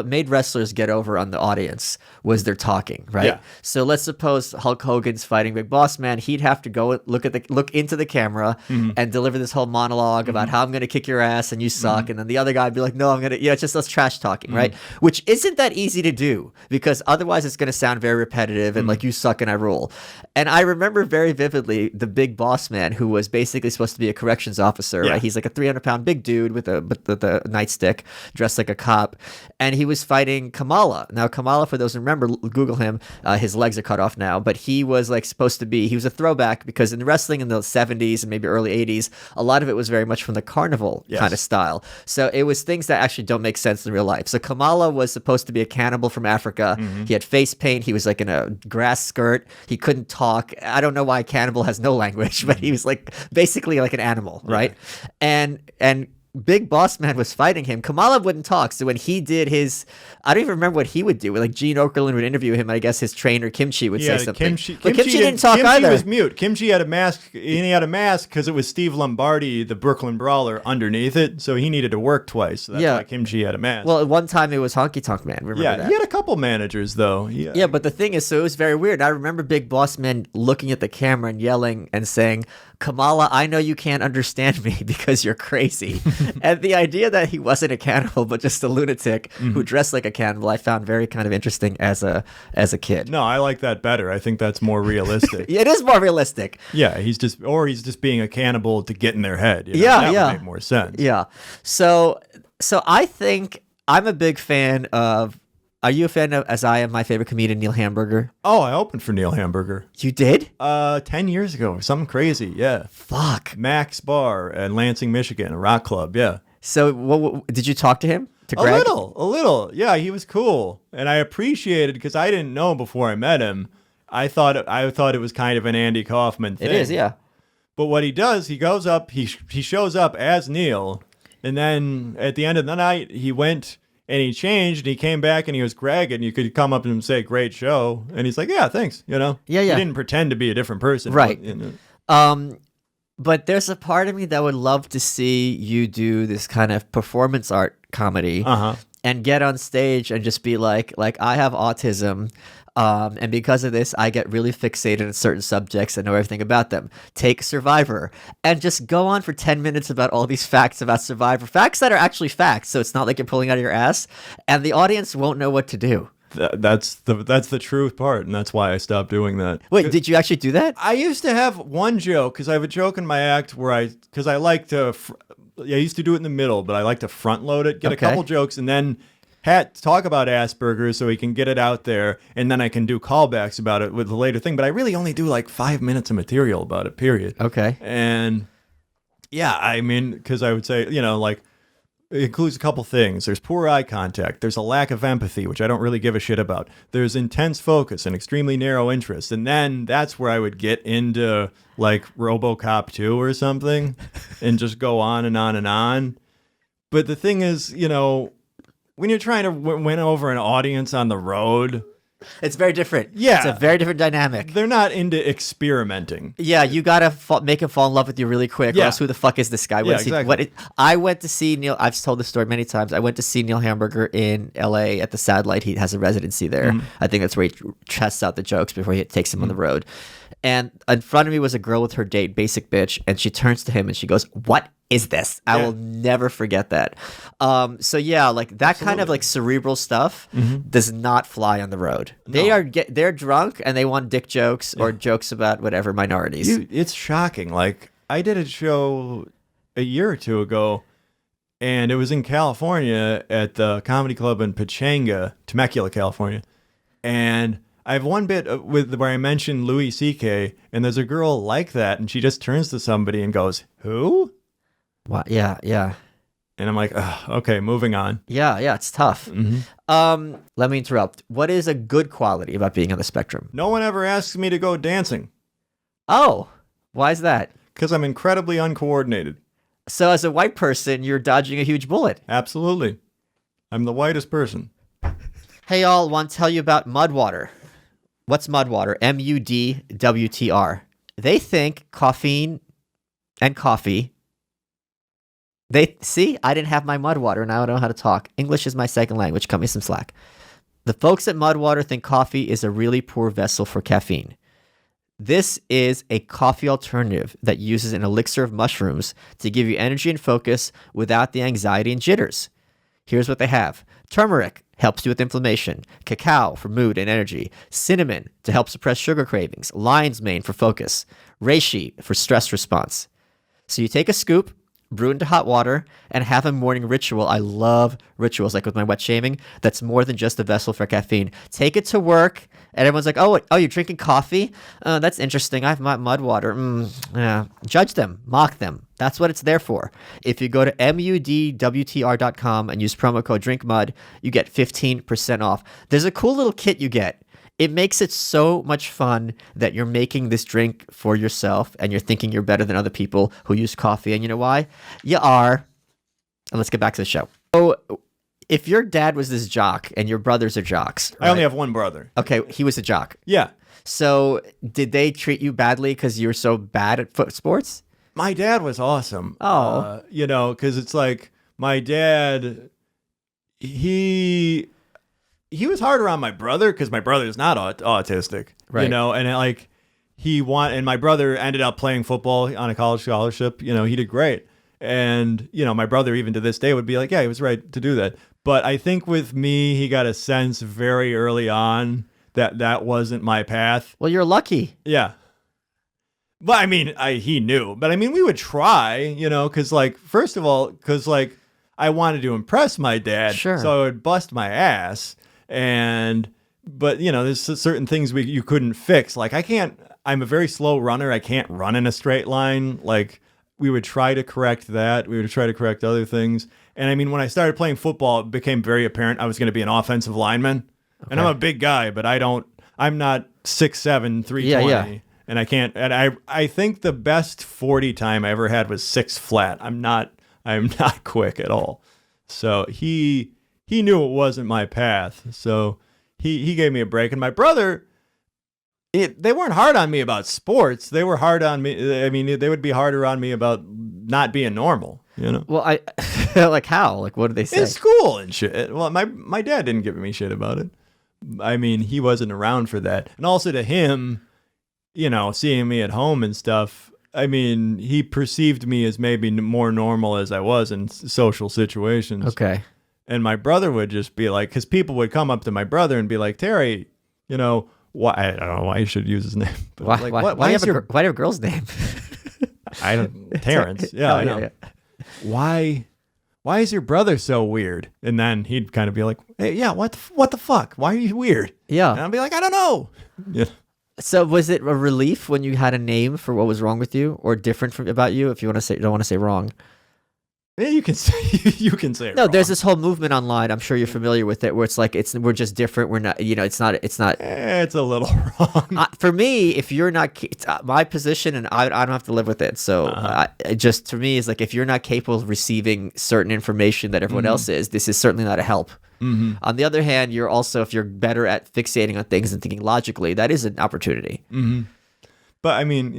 [SPEAKER 1] made wrestlers get over on the audience was their talking, right?
[SPEAKER 2] Yeah.
[SPEAKER 1] So let's suppose Hulk Hogan's fighting Big Boss Man. He'd have to go look into the camera and deliver this whole monologue about how I'm going to kick your ass and you suck. And then the other guy would be like, no, I'm going to, it's just us trash talking, right? Which isn't that easy to do because otherwise it's going to sound very repetitive and like you suck and I rule. And I remember very vividly the Big Boss Man, who was basically supposed to be a corrections officer, right? He's like a 300-pound big dude with the nightstick, dressed like a cop, and he was fighting Kamala. Now, Kamala, for those who remember, Google him. His legs are cut off now, but he was like supposed to be. He was a throwback because in wrestling in the 70s and maybe early 80s, a lot of it was very much from the carnival kind of style. So it was things that actually don't make sense in real life. So Kamala was supposed to be a cannibal from Africa. He had face paint. He was like in a grass skirt. He couldn't talk. I don't know why a cannibal has no language, but he was like basically like an animal, right? And Big Boss Man was fighting him. Kamala wouldn't talk. So when he did his, I don't even remember what he would do. Like Gene Okerlund would interview him. And I guess his trainer Kimchi would say something. But Kimchi didn't talk either.
[SPEAKER 2] Kimchi was mute. Kimchi had a mask. And he had a mask because it was Steve Lombardi, the Brooklyn Brawler, underneath it. So he needed to work twice. So that's why Kimchi had a mask.
[SPEAKER 1] Well, at one time it was Honky Tonk Man. Remember that?
[SPEAKER 2] He had a couple managers though.
[SPEAKER 1] Yeah, but the thing is, so it was very weird. I remember Big Boss Man looking at the camera and yelling and saying, Kamala, I know you can't understand me because you're crazy. And the idea that he wasn't a cannibal, but just a lunatic who dressed like a cannibal, I found very kind of interesting as a kid.
[SPEAKER 2] No, I like that better. I think that's more realistic.
[SPEAKER 1] It is more realistic.
[SPEAKER 2] Yeah, he's just being a cannibal to get in their head.
[SPEAKER 1] That
[SPEAKER 2] would make more sense.
[SPEAKER 1] Yeah. So I think I'm a big fan of Are you a fan of, as I am, my favorite comedian, Neil Hamburger?
[SPEAKER 2] Oh, I opened for Neil Hamburger.
[SPEAKER 1] You did?
[SPEAKER 2] 10 years ago, something crazy, yeah.
[SPEAKER 1] Fuck.
[SPEAKER 2] Max Bar in Lansing, Michigan, a rock club, yeah.
[SPEAKER 1] So what did you talk to him? To
[SPEAKER 2] A
[SPEAKER 1] Greg?
[SPEAKER 2] little. Yeah, he was cool. And I appreciated, because I didn't know before I met him, I thought it was kind of an Andy Kaufman thing.
[SPEAKER 1] It is, yeah.
[SPEAKER 2] But what he does, he goes up, he shows up as Neil, and then at the end of the night, he went and he changed, and he came back and he was Greg, and you could come up to him and say, "Great show," and he's like, "Yeah, thanks," you know.
[SPEAKER 1] Yeah.
[SPEAKER 2] He didn't pretend to be a different person,
[SPEAKER 1] Right.
[SPEAKER 2] But, you know.
[SPEAKER 1] But there's a part of me that would love to see you do this kind of performance art comedy and get on stage and just be like I have autism. And because of this, I get really fixated on certain subjects and know everything about them. Take Survivor and just go on for 10 minutes about all these facts about Survivor. Facts that are actually facts, so it's not like you're pulling out of your ass. And the audience won't know what to do.
[SPEAKER 2] That's the truth part, and that's why I stopped doing that.
[SPEAKER 1] Wait, did you actually do that?
[SPEAKER 2] I used to have one joke, because I have a joke in my act where I like to, I used to do it in the middle, but I like to front load it, get a couple jokes, and then talk about Asperger's so we can get it out there, and then I can do callbacks about it with the later thing. But I really only do like 5 minutes of material about it, period.
[SPEAKER 1] Okay.
[SPEAKER 2] And yeah, I mean, because I would say, you know, like, it includes a couple things. There's poor eye contact. There's a lack of empathy, which I don't really give a shit about. There's intense focus and extremely narrow interest. And then that's where I would get into like RoboCop 2 or something and just go on and on and on. But the thing is, you know, when you're trying to win over an audience on the road,
[SPEAKER 1] it's very different.
[SPEAKER 2] Yeah.
[SPEAKER 1] It's a very different dynamic.
[SPEAKER 2] They're not into experimenting.
[SPEAKER 1] Yeah, you gotta make him fall in love with you really quick, or else who the fuck is this guy?
[SPEAKER 2] Exactly.
[SPEAKER 1] I went to see Neil. I've told this story many times. I went to see Neil Hamburger in L.A. at the Satellite. He has a residency there. I think that's where he tests out the jokes before he takes him on the road. And in front of me was a girl with her date, basic bitch, and she turns to him and she goes, "What is this?" I will never forget that. So yeah, like that kind of like cerebral stuff does not fly on the road. No. They're drunk and they want dick jokes or jokes about whatever minorities.
[SPEAKER 2] It's shocking. Like I did a show a year or two ago, and it was in California at the comedy club in Temecula, California, and I have one bit where I mentioned Louis C.K., and there's a girl like that, and she just turns to somebody and goes, "Who?"
[SPEAKER 1] What? Yeah.
[SPEAKER 2] And I'm like, okay, moving on.
[SPEAKER 1] Yeah, it's tough. Let me interrupt. What is a good quality about being on the spectrum?
[SPEAKER 2] No one ever asks me to go dancing.
[SPEAKER 1] Oh, why is that?
[SPEAKER 2] Because I'm incredibly uncoordinated.
[SPEAKER 1] So as a white person, you're dodging a huge bullet.
[SPEAKER 2] Absolutely. I'm the whitest person.
[SPEAKER 1] Hey, y'all, want to tell you about Mudwater. What's Mudwater? MUDWTR. They think caffeine and coffee. I didn't have my Mudwater, now I don't know how to talk. English is my second language. Cut me some slack. The folks at Mudwater think coffee is a really poor vessel for caffeine. This is a coffee alternative that uses an elixir of mushrooms to give you energy and focus without the anxiety and jitters. Here's what they have. Turmeric helps you with inflammation. Cacao for mood and energy. Cinnamon to help suppress sugar cravings. Lion's mane for focus. Reishi for stress response. So you take a scoop, brew into hot water, and have a morning ritual. I love rituals, like with my wet shaving. That's more than just a vessel for caffeine. Take it to work, and everyone's like, oh, you're drinking coffee? That's interesting. I have my Mudwater. Yeah. Judge them. Mock them. That's what it's there for. If you go to mudwtr.com and use promo code DRINKMUD, you get 15% off. There's a cool little kit you get. It makes it so much fun that you're making this drink for yourself and you're thinking you're better than other people who use coffee. And you know why? You are. And let's get back to the show. So if your dad was this jock and your brothers are jocks. Right?
[SPEAKER 2] I only have one brother.
[SPEAKER 1] Okay, he was a jock.
[SPEAKER 2] Yeah.
[SPEAKER 1] So did they treat you badly because you were so bad at foot sports?
[SPEAKER 2] My dad was awesome.
[SPEAKER 1] Oh.
[SPEAKER 2] Because it's like my dad, he was harder on my brother because my brother is not autistic,
[SPEAKER 1] right?
[SPEAKER 2] And my brother ended up playing football on a college scholarship. He did great. And, my brother, even to this day, would be like, yeah, he was right to do that. But I think with me, he got a sense very early on that wasn't my path.
[SPEAKER 1] Well, you're lucky.
[SPEAKER 2] Yeah. But I mean, he knew. But I mean, we would try, because first of all, I wanted to impress my dad.
[SPEAKER 1] Sure.
[SPEAKER 2] So I would bust my ass. But there's certain things you couldn't fix. Like I'm a very slow runner. I can't run in a straight line. Like we would try to correct that. We would try to correct other things. And I mean, when I started playing football, it became very apparent I was going to be an offensive lineman. Okay. And I'm a big guy, but I'm not 6'7", 320. Yeah. And I can't, and I think the best 40 time I ever had was 6 flat. I'm not quick at all. So he knew it wasn't my path. So he gave me a break. And my brother, they weren't hard on me about sports. They were hard on me. I mean, they would be harder on me about not being normal,
[SPEAKER 1] Well, I like how? Like, what did they say?
[SPEAKER 2] In school and shit. Well, my dad didn't give me shit about it. I mean, he wasn't around for that. And also to him, seeing me at home and stuff, I mean, he perceived me as maybe more normal as I was in social situations.
[SPEAKER 1] Okay.
[SPEAKER 2] And my brother would just be like, because people would come up to my brother and be like, Terry, why? I don't know why you should use his name. But
[SPEAKER 1] why
[SPEAKER 2] do
[SPEAKER 1] you have a girl's name?
[SPEAKER 2] I don't. Terrence. Yeah, I know. Yeah. Why is your brother so weird? And then he'd kind of be like, hey, yeah, what the fuck? Why are you weird?
[SPEAKER 1] Yeah.
[SPEAKER 2] And I'd be like, I don't know. Yeah.
[SPEAKER 1] So was it a relief when you had a name for what was wrong with you, or different about you? If you don't want to say wrong.
[SPEAKER 2] Yeah, you can say it.
[SPEAKER 1] No,
[SPEAKER 2] wrong.
[SPEAKER 1] There's this whole movement online. I'm sure you're familiar with it, where it's like we're just different. We're not. It's not.
[SPEAKER 2] It's a little wrong.
[SPEAKER 1] For me, if you're not my position, and I don't have to live with it. So just to me, it's like if you're not capable of receiving certain information that everyone else is, this is certainly not a help. Mm-hmm. On the other hand, if you're better at fixating on things and thinking logically, that is an opportunity.
[SPEAKER 2] Mm-hmm. But I mean,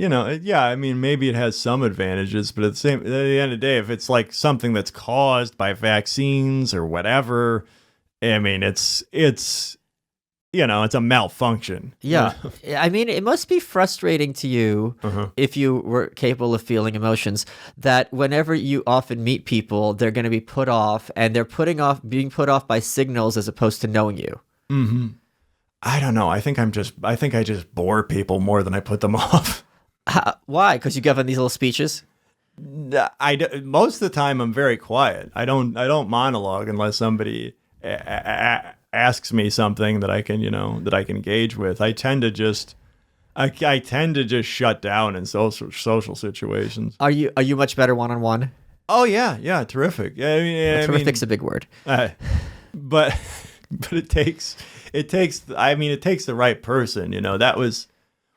[SPEAKER 2] maybe it has some advantages, but at the end of the day, if it's like something that's caused by vaccines or whatever, I mean, it's a malfunction.
[SPEAKER 1] Yeah. I mean, it must be frustrating to you if you were capable of feeling emotions, that whenever you often meet people, they're going to be put off, and they're being put off by signals as opposed to knowing you.
[SPEAKER 2] Mm-hmm. I don't know. I think I just bore people more than I put them off.
[SPEAKER 1] Why? Because you give them these little speeches?
[SPEAKER 2] Most of the time I'm very quiet. I don't monologue unless somebody asks me something that I can engage with. I tend to just shut down in social situations.
[SPEAKER 1] Are you much better one-on-one?
[SPEAKER 2] Oh yeah, terrific.
[SPEAKER 1] Terrific's a big word.
[SPEAKER 2] But it takes the right person. That was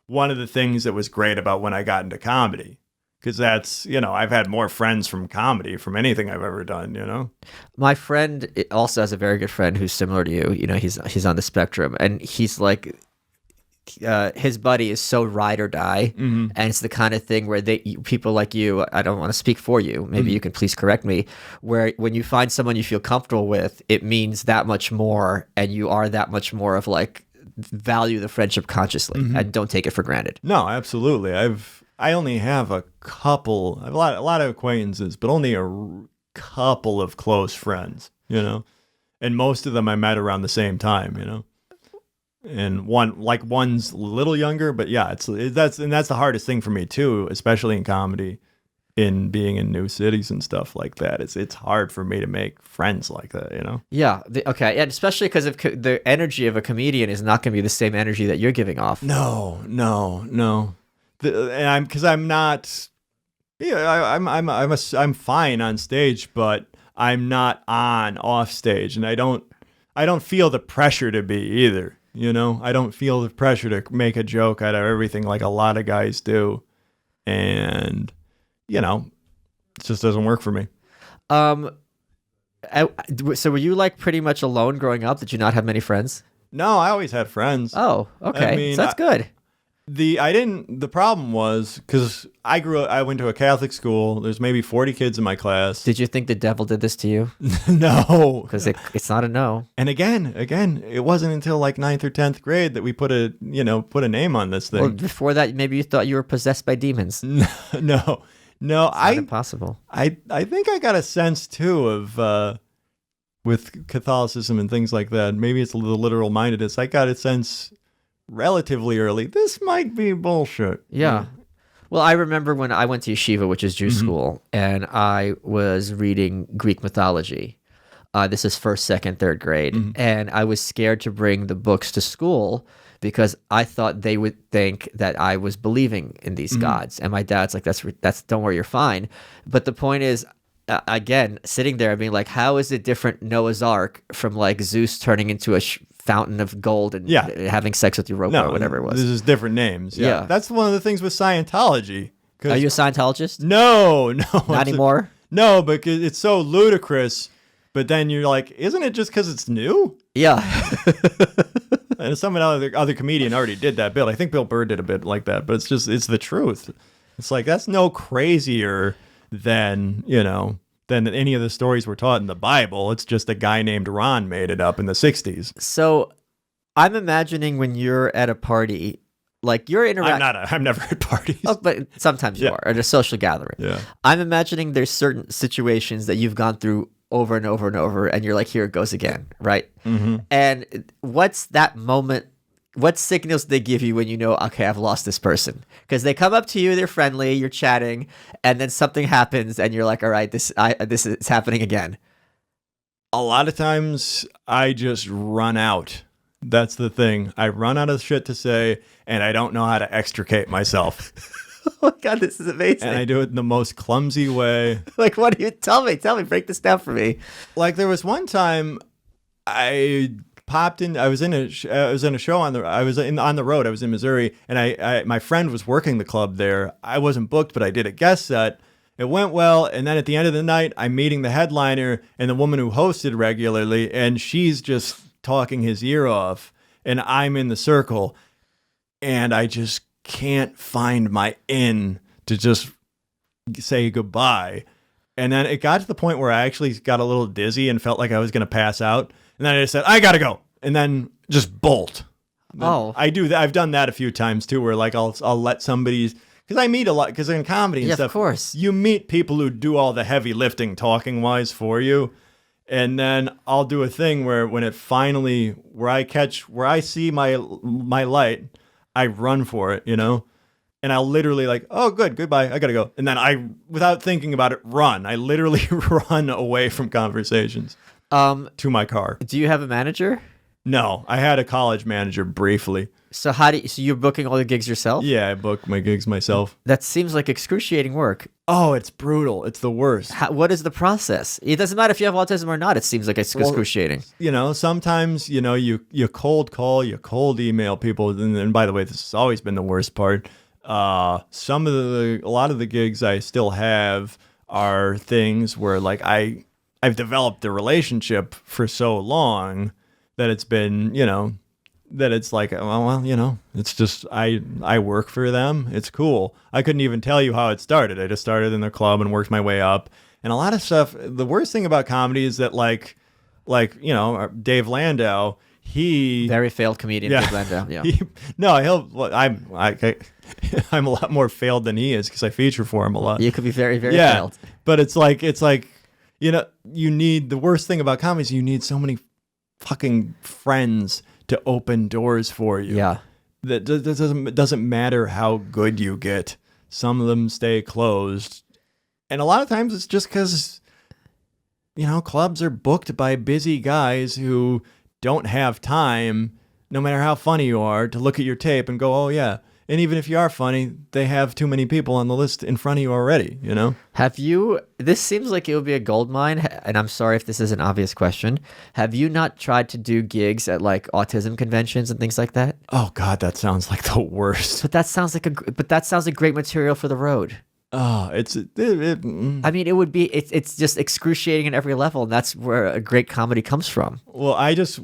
[SPEAKER 2] one of the things that was great about when I got into comedy. Because that's, I've had more friends from comedy from anything I've ever done,
[SPEAKER 1] My friend also has a very good friend who's similar to you. He's on the spectrum, and he's like, his buddy is so ride or die. Mm-hmm. And it's the kind of thing where people like you, I don't want to speak for you, maybe you can please correct me, where when you find someone you feel comfortable with, it means that much more, and you are that much more of like, value the friendship consciously and don't take it for granted.
[SPEAKER 2] No, absolutely. I only have a lot of acquaintances, but only a couple of close friends, and most of them I met around the same time, and one's a little younger, but yeah, that's the hardest thing for me too, especially in comedy, in being in new cities and stuff like that. It's hard for me to make friends like that,
[SPEAKER 1] Yeah. Okay. And especially because the energy of a comedian is not going to be the same energy that you're giving off.
[SPEAKER 2] No. I'm not. Yeah, I'm fine on stage, but I'm not off stage, and I don't feel the pressure to be either. I don't feel the pressure to make a joke out of everything like a lot of guys do, and it just doesn't work for me.
[SPEAKER 1] So were you like pretty much alone growing up? Did you not have many friends?
[SPEAKER 2] No, I always had friends.
[SPEAKER 1] Oh, okay. So that's good.
[SPEAKER 2] The problem was because I went to a Catholic school. There's maybe 40 kids in my class.
[SPEAKER 1] Did you think the devil did this to you?
[SPEAKER 2] No.
[SPEAKER 1] Because it's not a no.
[SPEAKER 2] And again, it wasn't until like 9th or 10th grade that we put a name on this thing.
[SPEAKER 1] Well, before that, maybe you thought you were possessed by demons.
[SPEAKER 2] No.
[SPEAKER 1] It's not impossible.
[SPEAKER 2] I think I got a sense too of with Catholicism and things like that. Maybe it's a little literal mindedness. I got a sense relatively early, this might be bullshit.
[SPEAKER 1] Yeah. Well, I remember when I went to yeshiva, which is Jewish school, and I was reading Greek mythology. This is first, second, third grade. And I was scared to bring the books to school because I thought they would think that I was believing in these gods. And my dad's like, that's don't worry, you're fine. But the point is, again, sitting there and being like, how is it different Noah's Ark from like Zeus turning into a fountain of gold and having sex with Europa or whatever it was?
[SPEAKER 2] This is different names. Yeah. That's one of the things with Scientology.
[SPEAKER 1] Are you a Scientologist?
[SPEAKER 2] No.
[SPEAKER 1] Not anymore?
[SPEAKER 2] No, because it's so ludicrous. But then you're like, isn't it just because it's new?
[SPEAKER 1] Yeah.
[SPEAKER 2] And some other comedian already did that bit. I think Bill Burr did a bit like that, but it's the truth. It's like, that's no crazier than any of the stories we're taught in the Bible. It's just a guy named Ron made it up in the 60s.
[SPEAKER 1] So I'm imagining when you're at a party, like you're interacting.
[SPEAKER 2] I'm never at parties.
[SPEAKER 1] Oh, but sometimes you are at a social gathering.
[SPEAKER 2] Yeah.
[SPEAKER 1] I'm imagining there's certain situations that you've gone through over and over and over, and you're like, here it goes again, right? And what's that moment? What signals do they give you when you know, okay, I've lost this person? Because they come up to you, they're friendly, you're chatting, and then something happens, and you're like, all right, this is happening again.
[SPEAKER 2] A lot of times, I just run out. That's the thing. I run out of shit to say, and I don't know how to extricate myself.
[SPEAKER 1] Oh my God, this is amazing.
[SPEAKER 2] And I do it in the most clumsy way.
[SPEAKER 1] Like, what do you tell me? Break this down for me.
[SPEAKER 2] Like, there was one time I popped in. I was in a show on the road. I was in Missouri, and I my friend was working the club there. I wasn't booked, but I did a guest set. It went well, and then at the end of the night, I'm meeting the headliner and the woman who hosted regularly, and she's just talking his ear off, and I'm in the circle, and I just can't find my in to just say goodbye. And then it got to the point where I actually got a little dizzy and felt like I was going to pass out. And then I just said, I got to go. And then just bolt. I do that. I've done that a few times too, where like I'll let somebody, because I meet a lot, because in comedy and stuff,
[SPEAKER 1] of course,
[SPEAKER 2] you meet people who do all the heavy lifting talking wise for you. And then I'll do a thing where when it finally, where I see my light, I run for it, and I'll literally like, oh, goodbye, I gotta go. And then without thinking about it, run. I literally run away from conversations to my car.
[SPEAKER 1] Do you have a manager?
[SPEAKER 2] No, I had a college manager briefly.
[SPEAKER 1] So so you're booking all the gigs yourself?
[SPEAKER 2] Yeah, I book my gigs myself.
[SPEAKER 1] That seems like excruciating work.
[SPEAKER 2] Oh, it's brutal. It's the worst.
[SPEAKER 1] What is the process? It doesn't matter if you have autism or not. It seems like it's excruciating.
[SPEAKER 2] Sometimes, you cold call, you cold email people. And by the way, this has always been the worst part. A lot of the gigs I still have are things where like I've developed a relationship for so long that it's been, that it's like, it's just, I work for them. It's cool. I couldn't even tell you how it started. I just started in the club and worked my way up. And a lot of stuff, the worst thing about comedy is that like Dave Landau,
[SPEAKER 1] very failed comedian, Dave Landau. Yeah.
[SPEAKER 2] I'm a lot more failed than he is because I feature for him a lot.
[SPEAKER 1] You could be very, very failed.
[SPEAKER 2] But it's like, you need, the worst thing about comedy is you need so many fucking friends to open doors for you.
[SPEAKER 1] Yeah.
[SPEAKER 2] That doesn't matter how good you get. Some of them stay closed. And a lot of times it's just because, clubs are booked by busy guys who don't have time, no matter how funny you are, to look at your tape and go, oh, yeah. And even if you are funny, they have too many people on the list in front of you already, This seems like it would be a gold mine, and I'm sorry if this is an obvious question. Have you not tried to do gigs at like autism conventions and things like that? Oh God, that sounds like the worst. But that sounds like great material for the road. Oh, I mean, it would be, it's just excruciating at every level, and that's where a great comedy comes from. Well, I just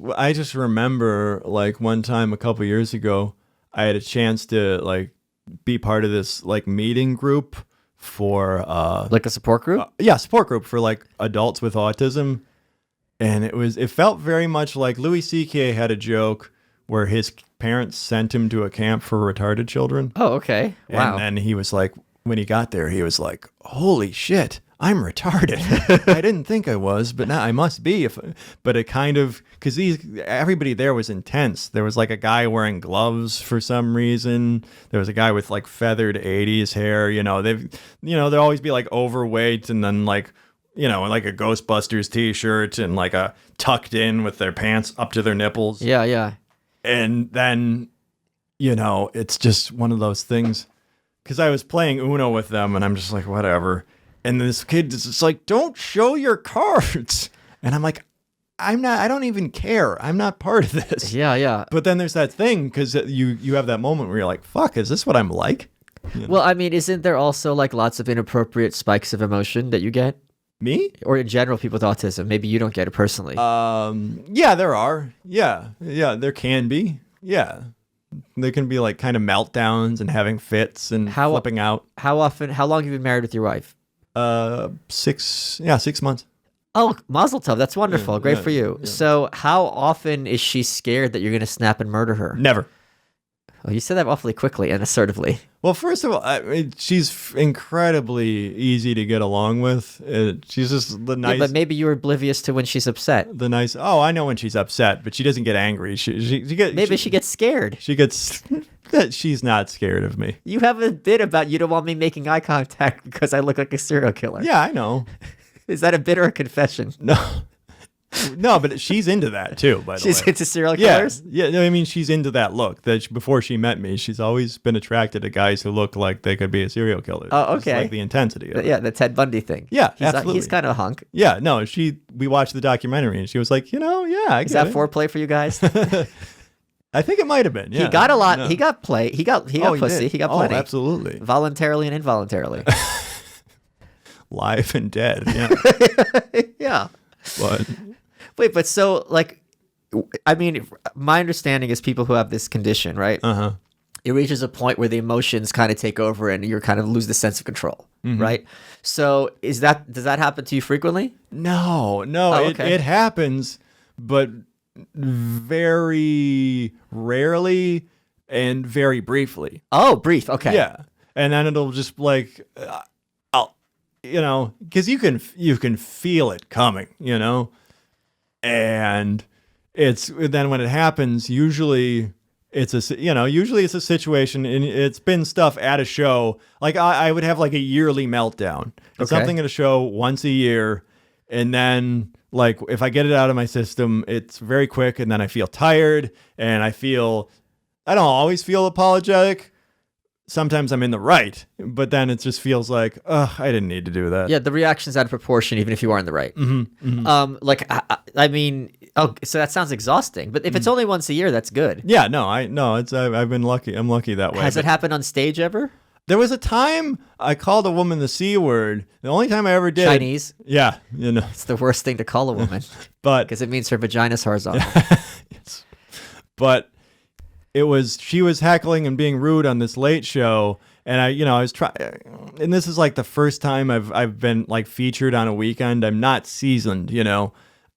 [SPEAKER 2] remember like one time a couple years ago, I had a chance to like be part of this like meeting group for like a support group. Support group for like adults with autism, and it felt very much like Louis C.K. had a joke where his parents sent him to a camp for retarded children. Oh, okay. Wow. And then he was like, when he got there, he was like, "Holy shit, I'm retarded. I didn't think I was, but now I must be." But it kind of, because everybody there was intense. There was like a guy wearing gloves for some reason. There was a guy with like feathered 80s hair. They'll always be like overweight and then like like a Ghostbusters t-shirt and like a tucked in with their pants up to their nipples.
[SPEAKER 1] Yeah, yeah.
[SPEAKER 2] And then, it's just one of those things. Because I was playing Uno with them, and I'm just like, whatever. And this kid is just like, don't show your cards. And I'm like, I don't even care. I'm not part of this.
[SPEAKER 1] Yeah, yeah.
[SPEAKER 2] But then there's that thing, because you have that moment where you're like, fuck, is this what I'm like?
[SPEAKER 1] Well, I mean, isn't there also like lots of inappropriate spikes of emotion that you get?
[SPEAKER 2] Me?
[SPEAKER 1] Or in general, people with autism. Maybe you don't get it personally.
[SPEAKER 2] Yeah, there are. Yeah, there can be. Yeah. There can be like kind of meltdowns and having fits and flipping out.
[SPEAKER 1] How long have you been married with your wife?
[SPEAKER 2] 6 months.
[SPEAKER 1] Oh, Mazel Tov. That's wonderful. Great for you.
[SPEAKER 2] Yeah.
[SPEAKER 1] So how often is she scared that you're going to snap and murder her?
[SPEAKER 2] Never.
[SPEAKER 1] Oh, you said that awfully quickly and assertively.
[SPEAKER 2] Well, first of all, she's incredibly easy to get along with. She's just the nice.
[SPEAKER 1] Yeah, but maybe you're oblivious to when she's upset.
[SPEAKER 2] Oh, I know when she's upset, but she doesn't get angry. She
[SPEAKER 1] gets scared.
[SPEAKER 2] She's not scared of me.
[SPEAKER 1] You have a bit about you don't want me making eye contact because I look like a serial killer.
[SPEAKER 2] Yeah, I know.
[SPEAKER 1] Is that a bit or a confession?
[SPEAKER 2] No, but she's into that too. By the way,
[SPEAKER 1] she's into serial killers.
[SPEAKER 2] Yeah. No, I mean, she's into that look. Before she met me, she's always been attracted to guys who look like they could be a serial killer.
[SPEAKER 1] Oh, okay.
[SPEAKER 2] Just like the intensity of it.
[SPEAKER 1] Yeah, the Ted Bundy thing.
[SPEAKER 2] Yeah, absolutely.
[SPEAKER 1] He's kind of a hunk.
[SPEAKER 2] Yeah, no. We watched the documentary and she was like, yeah.
[SPEAKER 1] Is that foreplay for you guys?
[SPEAKER 2] I think it might have been. Yeah.
[SPEAKER 1] He got a lot. No. He got play. He got pussy. He got plenty.
[SPEAKER 2] Oh, absolutely.
[SPEAKER 1] Voluntarily and involuntarily.
[SPEAKER 2] Live and dead. Yeah.
[SPEAKER 1] Yeah.
[SPEAKER 2] But.
[SPEAKER 1] Wait, but so like, I mean, my understanding is people who have this condition, right?
[SPEAKER 2] Uh-huh.
[SPEAKER 1] It reaches a point where the emotions kind of take over and you're kind of lose the sense of control, right? So does that happen to you frequently?
[SPEAKER 2] No.
[SPEAKER 1] Oh, okay.
[SPEAKER 2] It happens, but very rarely and very briefly.
[SPEAKER 1] Oh, brief. Okay.
[SPEAKER 2] Yeah. And then it'll just like, because you can feel it coming, and it's then when it happens, usually it's a situation, and it's been stuff at a show. Like I would have like a yearly meltdown. It's something at a show once a year, and then like if I get it out of my system, it's very quick, and then I feel tired, and I don't always feel apologetic. Sometimes I'm in the right, but then it just feels like, I didn't need to do that.
[SPEAKER 1] Yeah, the reaction's out of proportion, even if you are in the right.
[SPEAKER 2] Mm-hmm, mm-hmm.
[SPEAKER 1] I mean, so that sounds exhausting. But if it's only once a year, that's good.
[SPEAKER 2] Yeah, I've been lucky. I'm lucky that way.
[SPEAKER 1] Has it happened on stage ever?
[SPEAKER 2] There was a time I called a woman the C word. The only time I ever did.
[SPEAKER 1] Chinese.
[SPEAKER 2] Yeah,
[SPEAKER 1] It's the worst thing to call a woman,
[SPEAKER 2] but
[SPEAKER 1] because it means her vagina's horizontal.
[SPEAKER 2] Yes. But. She was heckling and being rude on this late show, and I was trying, and this is like the first time I've been like featured on a weekend. I'm not seasoned,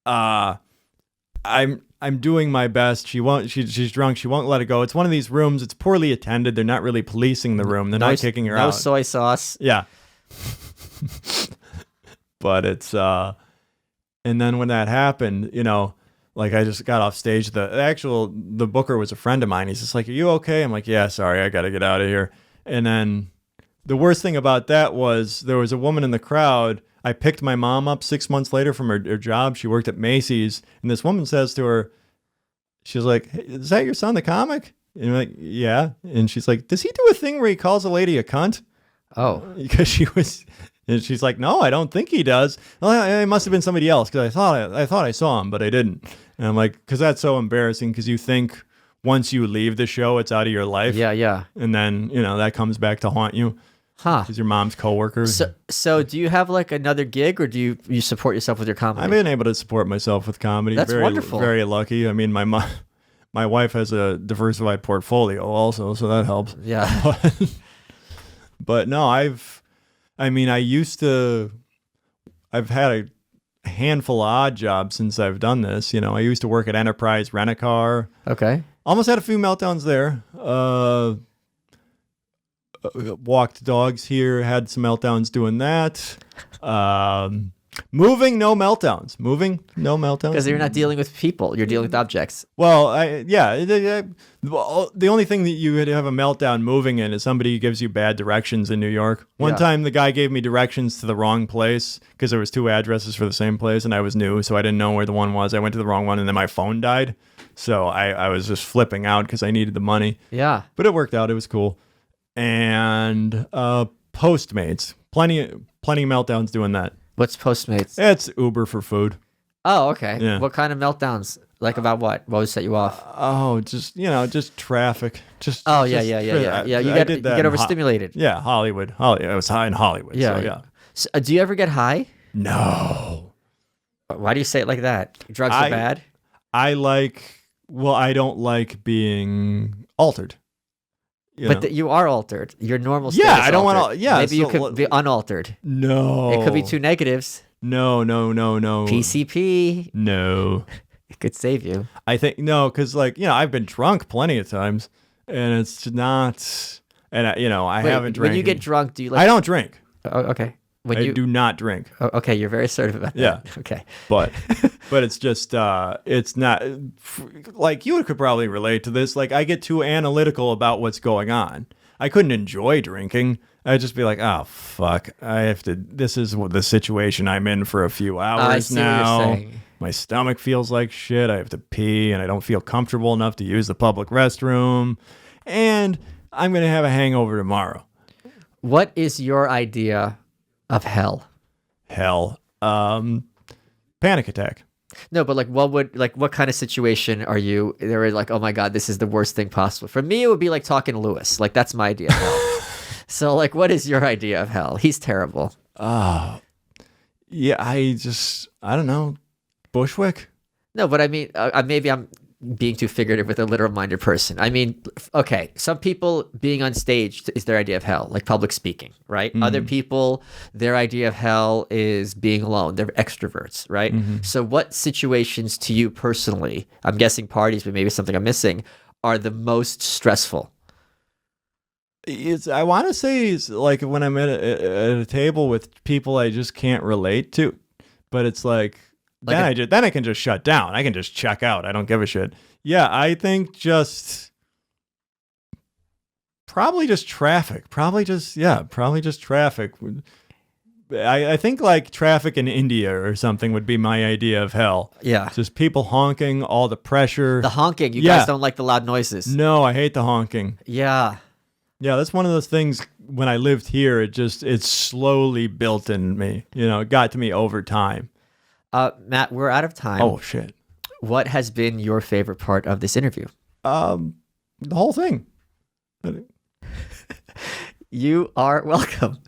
[SPEAKER 2] I'm doing my best. She's drunk. She won't let it go. It's one of these rooms. It's poorly attended. They're not really policing the room. They're not kicking her out.
[SPEAKER 1] No soy sauce.
[SPEAKER 2] Yeah. But it's and then when that happened, like I just got off stage. The booker was a friend of mine. He's just like, "Are you okay?" I'm like, "Yeah, sorry, I got to get out of here." And then the worst thing about that was there was a woman in the crowd. I picked my mom up 6 months later from her job. She worked at Macy's, and this woman says to her, she's like, "Hey, is that your son, the comic?" And I'm like, "Yeah." And she's like, "Does he do a thing where he calls a lady a cunt?"
[SPEAKER 1] Oh,
[SPEAKER 2] because she was. And she's like, "No, I don't think he does." Well, it must have been somebody else because I thought I saw him, but I didn't. And I'm like, because that's so embarrassing because you think once you leave the show, it's out of your life.
[SPEAKER 1] Yeah, yeah.
[SPEAKER 2] And then, that comes back to haunt you.
[SPEAKER 1] Huh.
[SPEAKER 2] Because your mom's coworker.
[SPEAKER 1] So do you have like another gig or do you support yourself with your comedy?
[SPEAKER 2] I've been able to support myself with comedy.
[SPEAKER 1] That's wonderful.
[SPEAKER 2] Very lucky. I mean, my wife has a diversified portfolio also, so that helps.
[SPEAKER 1] Yeah.
[SPEAKER 2] But no, I've had a handful of odd jobs since I've done this. I used to work at Enterprise Rent-A-Car.
[SPEAKER 1] Okay.
[SPEAKER 2] Almost had a few meltdowns there. Walked dogs here, had some meltdowns doing that. Moving, no meltdowns. Moving, no meltdowns.
[SPEAKER 1] Because you're not dealing with people. You're dealing with objects.
[SPEAKER 2] Well, the only thing that you would have a meltdown moving in is somebody gives you bad directions in New York. One time, the guy gave me directions to the wrong place because there was 2 addresses for the same place, and I was new, so I didn't know where the one was. I went to the wrong one, and then my phone died. So I was just flipping out because I needed the money.
[SPEAKER 1] Yeah.
[SPEAKER 2] But it worked out. It was cool. And Postmates. Plenty of meltdowns doing that.
[SPEAKER 1] What's Postmates?
[SPEAKER 2] It's Uber for food.
[SPEAKER 1] Oh, okay.
[SPEAKER 2] Yeah.
[SPEAKER 1] What kind of meltdowns? Like about what? What would set you off?
[SPEAKER 2] Just traffic.
[SPEAKER 1] Yeah. You get overstimulated.
[SPEAKER 2] Hollywood. I was high in Hollywood.
[SPEAKER 1] Yeah.
[SPEAKER 2] So, yeah.
[SPEAKER 1] So, do you ever get high?
[SPEAKER 2] No.
[SPEAKER 1] Why do you say it like that? Drugs are bad?
[SPEAKER 2] I don't like being altered.
[SPEAKER 1] You are altered. Your normal state
[SPEAKER 2] I
[SPEAKER 1] is
[SPEAKER 2] don't
[SPEAKER 1] altered.
[SPEAKER 2] want to. Yeah,
[SPEAKER 1] maybe you could be unaltered.
[SPEAKER 2] No,
[SPEAKER 1] it could be 2 negatives.
[SPEAKER 2] No.
[SPEAKER 1] PCP.
[SPEAKER 2] No,
[SPEAKER 1] it could save you.
[SPEAKER 2] I think no, because I've been drunk plenty of times, and it's not. And I haven't drank.
[SPEAKER 1] When you get drunk, do you like?
[SPEAKER 2] I don't drink.
[SPEAKER 1] Oh, okay.
[SPEAKER 2] I do not drink.
[SPEAKER 1] Oh, okay, you're very assertive about that.
[SPEAKER 2] Yeah.
[SPEAKER 1] Okay.
[SPEAKER 2] But it's just it's not like you could probably relate to this. Like I get too analytical about what's going on. I couldn't enjoy drinking. I'd just be like, oh fuck, I have to. This is the situation I'm in for a few hours
[SPEAKER 1] I see
[SPEAKER 2] now.
[SPEAKER 1] What you're saying.
[SPEAKER 2] My stomach feels like shit. I have to pee, and I don't feel comfortable enough to use the public restroom. And I'm gonna have a hangover tomorrow.
[SPEAKER 1] What is your idea of hell?
[SPEAKER 2] Panic attack.
[SPEAKER 1] No, but what kind of situation are you? They're like, oh my god, this is the worst thing possible. For me, it would be like talking to Lewis. Like that's my idea of hell. So like, what is your idea of hell? He's terrible.
[SPEAKER 2] Yeah, I don't know. Bushwick.
[SPEAKER 1] No, but I mean, maybe I'm being too figurative with a literal-minded person. I mean, okay, some people being on stage is their idea of hell, like public speaking, right? Mm-hmm. Other people, their idea of hell is being alone. They're extroverts, right? Mm-hmm. So what situations to you personally, I'm guessing parties, but maybe something I'm missing, are the most stressful?
[SPEAKER 2] I want to say it's like when I'm at a table with people I just can't relate to, but it's like then I can just shut down. I can just check out. I don't give a shit. Yeah, I think probably just traffic. Probably just traffic. I think like traffic in India or something would be my idea of hell.
[SPEAKER 1] Yeah.
[SPEAKER 2] Just people honking, all the pressure.
[SPEAKER 1] The honking. You guys don't like the loud noises.
[SPEAKER 2] No, I hate the honking.
[SPEAKER 1] Yeah.
[SPEAKER 2] Yeah, that's one of those things when I lived here, it slowly built in me. It got to me over time.
[SPEAKER 1] Matt, we're out of time.
[SPEAKER 2] Oh, shit.
[SPEAKER 1] What has been your favorite part of this interview?
[SPEAKER 2] The whole thing.
[SPEAKER 1] You are welcome.